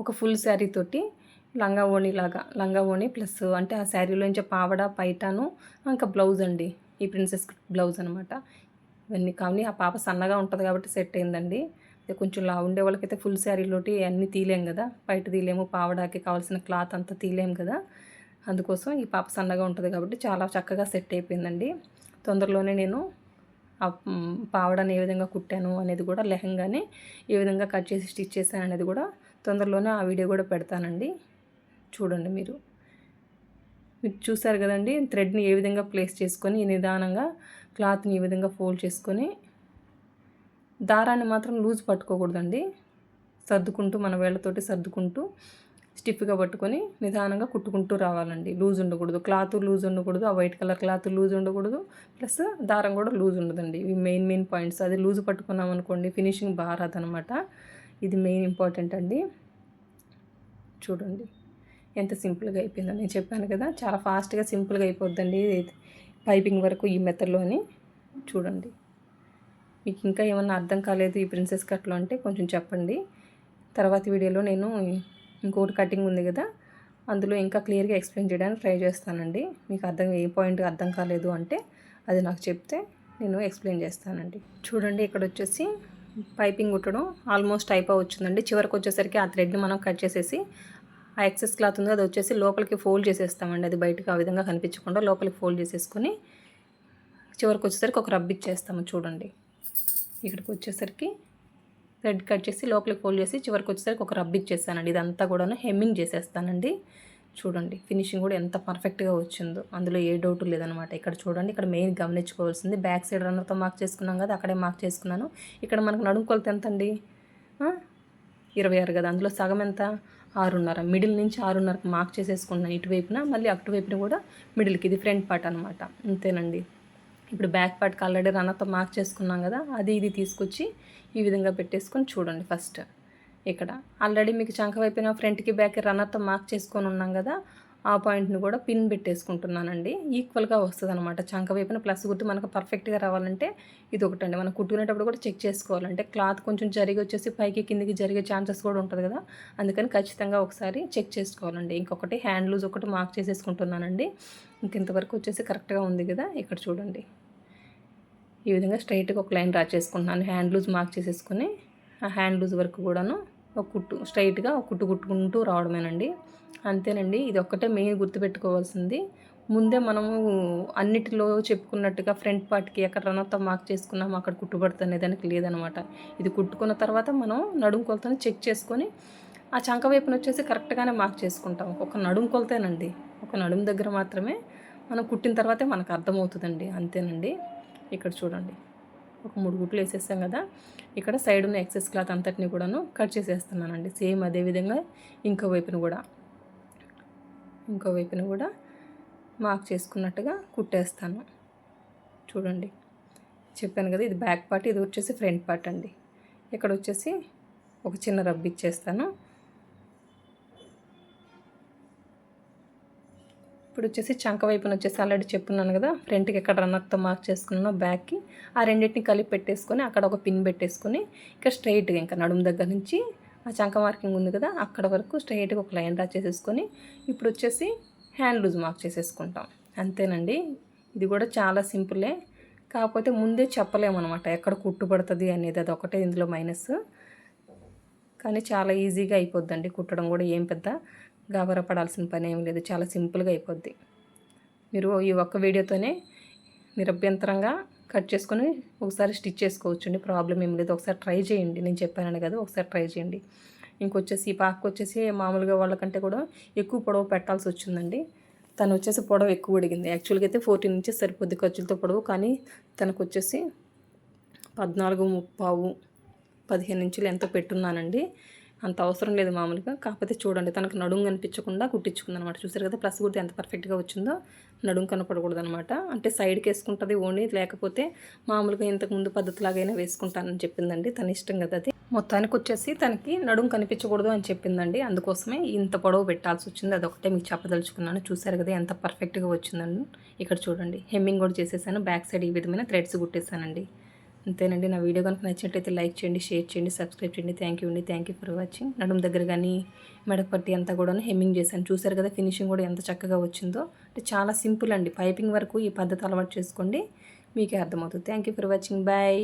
ఒక ఫుల్ శారీ తోటి లంగా ఓణి ప్లస్ అంటే ఆ శారీలోంచి పావడ పైటాను ఇంకా బ్లౌజ్ అండి. ఈ ప్రిన్సెస్ బ్లౌజ్ అనమాట. ఇవన్నీ కానీ ఆ పాప సన్నగా ఉంటుంది కాబట్టి సెట్ అయిందండి. కొంచెం ఉండే వాళ్ళకైతే ఫుల్ శారీలోటి అన్నీ తీలేం కదా, బయట తీలేము, పావడాకి కావాల్సిన క్లాత్ అంతా తీలేం కదా. అందుకోసం ఈ పాప సన్నగా ఉంటుంది కాబట్టి చాలా చక్కగా సెట్ అయిపోయిందండి. తొందరలోనే నేను ఆ పావడాన్ని ఏ విధంగా కుట్టాను అనేది కూడా, లెహంగాని ఏ విధంగా కట్ చేసి స్టిచ్ చేశాను అనేది కూడా తొందరలోనే ఆ వీడియో కూడా పెడతానండి. చూడండి మీరు చూసారు కదండి, థ్రెడ్ని ఏ విధంగా ప్లేస్ చేసుకొని నిదానంగా క్లాత్ని ఈ విధంగా ఫోల్డ్ చేసుకొని, దారాన్ని మాత్రం లూజ్ పట్టుకోకూడదండి. సర్దుకుంటూ మన వేళ్ళతోటి సర్దుకుంటూ స్టిఫ్గా పట్టుకొని నిదానంగా కుట్టుకుంటూ రావాలండి. లూజ్ ఉండకూడదు, క్లాత్ లూజ్ ఉండకూడదు, ఆ వైట్ కలర్ క్లాత్ లూజ్ ఉండకూడదు, ప్లస్ దారం కూడా లూజ్ ఉండదండి. ఇవి మెయిన్ పాయింట్స్. అది లూజ్ పట్టుకున్నాం అనుకోండి ఫినిషింగ్ బాగా రాదనమాట. ఇది మెయిన్ ఇంపార్టెంట్ అండి. చూడండి ఎంత సింపుల్గా అయిపోయిందో. నేను చెప్పాను కదా చాలా ఫాస్ట్గా సింపుల్గా అయిపోద్దండి పైపింగ్ వరకు ఈ మెథడ్లోని. చూడండి మీకు ఇంకా ఏమన్నా అర్థం కాలేదు ఈ ప్రిన్సెస్ కట్లో అంటే కొంచెం చెప్పండి. తర్వాత వీడియోలో నేను ఇంకోటి కటింగ్ ఉంది కదా, అందులో ఇంకా క్లియర్గా ఎక్స్ప్లెయిన్ చేయడానికి ట్రై చేస్తానండి. మీకు ఏ పాయింట్ అర్థం కాలేదు అంటే అది నాకు చెప్తే నేను ఎక్స్ప్లెయిన్ చేస్తానండి. చూడండి ఇక్కడ వచ్చేసి పైపింగ్ కుట్టడం ఆల్మోస్ట్ అయిపోవచ్చుందండి. చివరికి వచ్చేసరికి ఆ థ్రెడ్ని మనం కట్ చేసేసి ఆ ఎక్సెస్ క్లాత్ ఉంది అది వచ్చేసి లోపలికి ఫోల్డ్ చేసేస్తామండి. అది బయటకు ఆ విధంగా కనిపించకుండా లోపలికి ఫోల్డ్ చేసేసుకొని చివరికి వచ్చేసరికి ఒక రబ్ ఇచ్చేస్తాము. చూడండి ఇక్కడికి వచ్చేసరికి థ్రెడ్ కట్ చేసి లోపలికి ఫోల్డ్ చేసి చివరికి వచ్చేసరికి ఒక రబ్ ఇచ్చేస్తానండి. ఇదంతా కూడా హెమ్మింగ్ చేసేస్తానండి. చూడండి ఫినిషింగ్ కూడా ఎంత పర్ఫెక్ట్గా వచ్చిందో, అందులో ఏ డౌట్ లేదనమాట. ఇక్కడ చూడండి, ఇక్కడ మెయిన్ గమనించుకోవాల్సింది బ్యాక్ సైడ్ రన్నర్తో మార్క్ చేసుకున్నాం కదా, అక్కడే మార్క్ చేసుకున్నాను. ఇక్కడ మనకు నడుము కొలత ఎంత అండి, 26 కదా, అందులో సగం ఎంత 6.5. మిడిల్ నుంచి 6.5కి మార్క్ చేసేసుకున్నాను ఇటువైపున, మళ్ళీ అటువైపున కూడా మిడిల్కి. ఇది ఫ్రంట్ పార్ట్ అనమాట. అంతేనండి. ఇప్పుడు బ్యాక్ పార్ట్కి ఆల్రెడీ రన్నర్తో మార్క్ చేసుకున్నాం కదా, అది ఇది తీసుకొచ్చి ఈ విధంగా పెట్టేసుకొని చూడండి. ఫస్ట్ ఇక్కడ ఆల్రెడీ మీకు చంక వైపున ఫ్రంట్కి బ్యాక్కి రన్నర్తో మార్క్ చేసుకొని ఉన్నాం కదా, ఆ పాయింట్ని కూడా పిన్ పెట్టేసుకుంటున్నానండి. ఈక్వల్గా వస్తుంది అనమాట. చంక వైపున ప్లస్ గుర్తు మనకు పర్ఫెక్ట్గా రావాలంటే ఇది ఒకటండి. మనం కుట్టుకునేటప్పుడు కూడా చెక్ చేసుకోవాలంటే క్లాత్ కొంచెం జరిగి వచ్చేసి పైకి కిందికి జరిగే ఛాన్సెస్ కూడా ఉంటుంది కదా, అందుకని ఖచ్చితంగా ఒకసారి చెక్ చేసుకోవాలండి. ఇంకొకటి హ్యాండ్ లూజ్ ఒకటి మార్క్ చేసేసుకుంటున్నానండి. ఇంతవరకు వచ్చేసి కరెక్ట్గా ఉంది కదా. ఇక్కడ చూడండి ఈ విధంగా స్ట్రైట్గా ఒక లైన్ డ్రా చేసుకుంటున్నాను. హ్యాండ్ లూజ్ మార్క్ చేసేసుకొని ఆ హ్యాండ్ లూజ్ వరకు కూడాను ఒక కుట్టు స్ట్రైట్గా ఒక కుట్టు కుట్టుకుంటూ రావడమేనండి. అంతేనండి. ఇది ఒక్కటే మెయిన్ గుర్తుపెట్టుకోవాల్సింది. ముందే మనము అన్నిటిలో చెప్పుకున్నట్టుగా ఫ్రంట్ పార్ట్కి ఎక్కడ రన్నర్తో మార్క్ చేసుకున్నాము అక్కడ కుట్టుబడుతుంది దానికి లేదనమాట. ఇది కుట్టుకున్న తర్వాత మనం నడుము కొలతను చెక్ చేసుకొని ఆ చంక వైపున వచ్చేసి కరెక్ట్గానే మార్క్ చేసుకుంటాం. ఒక నడుము కొలతేనండి, ఒక నడుము దగ్గర మాత్రమే మనం కుట్టిన తర్వాతే మనకు అర్థమవుతుందండి. అంతేనండి. ఇక్కడ చూడండి ఒక 3 గుట్లు వేసేస్తాం కదా, ఇక్కడ సైడ్ ఉన్న ఎక్సెస్ క్లాత్ అంతటిని కూడాను కట్ చేసేస్తున్నానండి. సేమ్ అదేవిధంగా ఇంకో వైపును కూడా మార్క్ చేసుకున్నట్టుగా కుట్టేస్తాను. చూడండి చెప్పాను కదా, ఇది బ్యాక్ పార్ట్, ఇది వచ్చేసి ఫ్రంట్ పార్ట్ అండి. ఇక్కడ వచ్చేసి ఒక చిన్న రబ్ ఇచ్చేస్తాను. ఇప్పుడు వచ్చేసి చంక వైపున వచ్చేసి ఆల్రెడీ చెప్పున్నాను కదా, ఫ్రంట్కి ఎక్కడ రన్నర్తో మార్క్ చేసుకున్నానో బ్యాక్కి ఆ రెండింటిని కలిపి పెట్టేసుకొని అక్కడ ఒక పిన్ పెట్టేసుకొని ఇక్కడ స్ట్రైట్గా ఇంకా నడుము దగ్గర నుంచి ఆ చంక మార్కింగ్ ఉంది కదా అక్కడ వరకు స్ట్రైట్గా ఒక లైన్ డ్రా చేసేసుకొని ఇప్పుడు వచ్చేసి హ్యాండ్ లూజ్ మార్క్ చేసేసుకుంటాం. అంతేనండి. ఇది కూడా చాలా సింపులే, కాకపోతే ముందే చెప్పలేమన్నమాట ఎక్కడ కుట్టుబడుతుంది అనేది. అది ఒకటే ఇందులో మైనస్. కానీ చాలా ఈజీగా అయిపోద్దండి కుట్టడం కూడా. ఏం పెద్ద గాబరా పడాల్సిన పని ఏం లేదు, చాలా సింపుల్గా అయిపోద్ది. మీరు ఈ ఒక్క వీడియోతోనే నిరభ్యంతరంగా కట్ చేసుకొని ఒకసారి స్టిచ్ చేసుకోవచ్చండి. ప్రాబ్లం ఏం లేదు. ఒకసారి ట్రై చేయండి. నేను చెప్పాను కదా, ఒకసారి ట్రై చేయండి. ఇంకొచ్చేసి ఈ పాపకు వచ్చేసి మామూలుగా వాళ్ళకంటే కూడా ఎక్కువ పొడవు పెట్టాల్సి వచ్చిందండి. తను వచ్చేసి పొడవు ఎక్కువ అడిగింది. యాక్చువల్గా అయితే 14 ఇంచెస్ సరిపోద్ది ఖర్చులతో పొడవు, కానీ తనకు వచ్చేసి 14.35 15 ఇంచులు ఎంతో పెట్టున్నానండి. అంత అవసరం లేదు మామూలుగా. కాకపోతే చూడండి తనకు నడుము కనిపించకుండా కుట్టించుకుంది అనమాట. చూసారు కదా ప్లస్ కుడితే ఎంత పర్ఫెక్ట్గా వచ్చిందో. నడుము కనపడకూడదు అనమాట. అంటే సైడ్కి వేసుకుంటుంది ఓన్లీ, లేకపోతే మామూలుగా ఇంతకుముందు పద్ధతిలాగైనా వేసుకుంటానని చెప్పిందండి. తన ఇష్టం కదా అది. మొత్తానికి వచ్చేసి తనకి నడుము కనిపించకూడదు అని చెప్పిందండి. అందుకోసమే ఇంత పొడవు పెట్టాల్సి వచ్చింది. అదొకటే మీకు చెప్పదలుచుకున్నాను. చూసారు కదా ఎంత పర్ఫెక్ట్గా వచ్చిందండి. ఇక్కడ చూడండి హెమ్మింగ్ కూడా చేసేసాను. బ్యాక్ సైడ్ ఈ విధమైన థ్రెడ్స్ కుట్టేసానండి. అంతేనండి. నా వీడియో కనుక నచ్చినట్లయితే లైక్ చేయండి, షేర్ చేయండి, సబ్స్క్రైబ్ చేయండి. థ్యాంక్ యూ అండి. Thank you for watching. నడుము దగ్గర కానీ మెడపట్టి అంతా కూడా హెమ్మింగ్ చేశాను. చూసారు కదా ఫినిషింగ్ కూడా ఎంత చక్కగా వచ్చిందో. అంటే చాలా సింపుల్ అండి. పైపింగ్ వరకు ఈ పద్ధతి అలవాటు చేసుకోండి, మీకే అర్థమవుతుంది. Thank you for watching. Bye.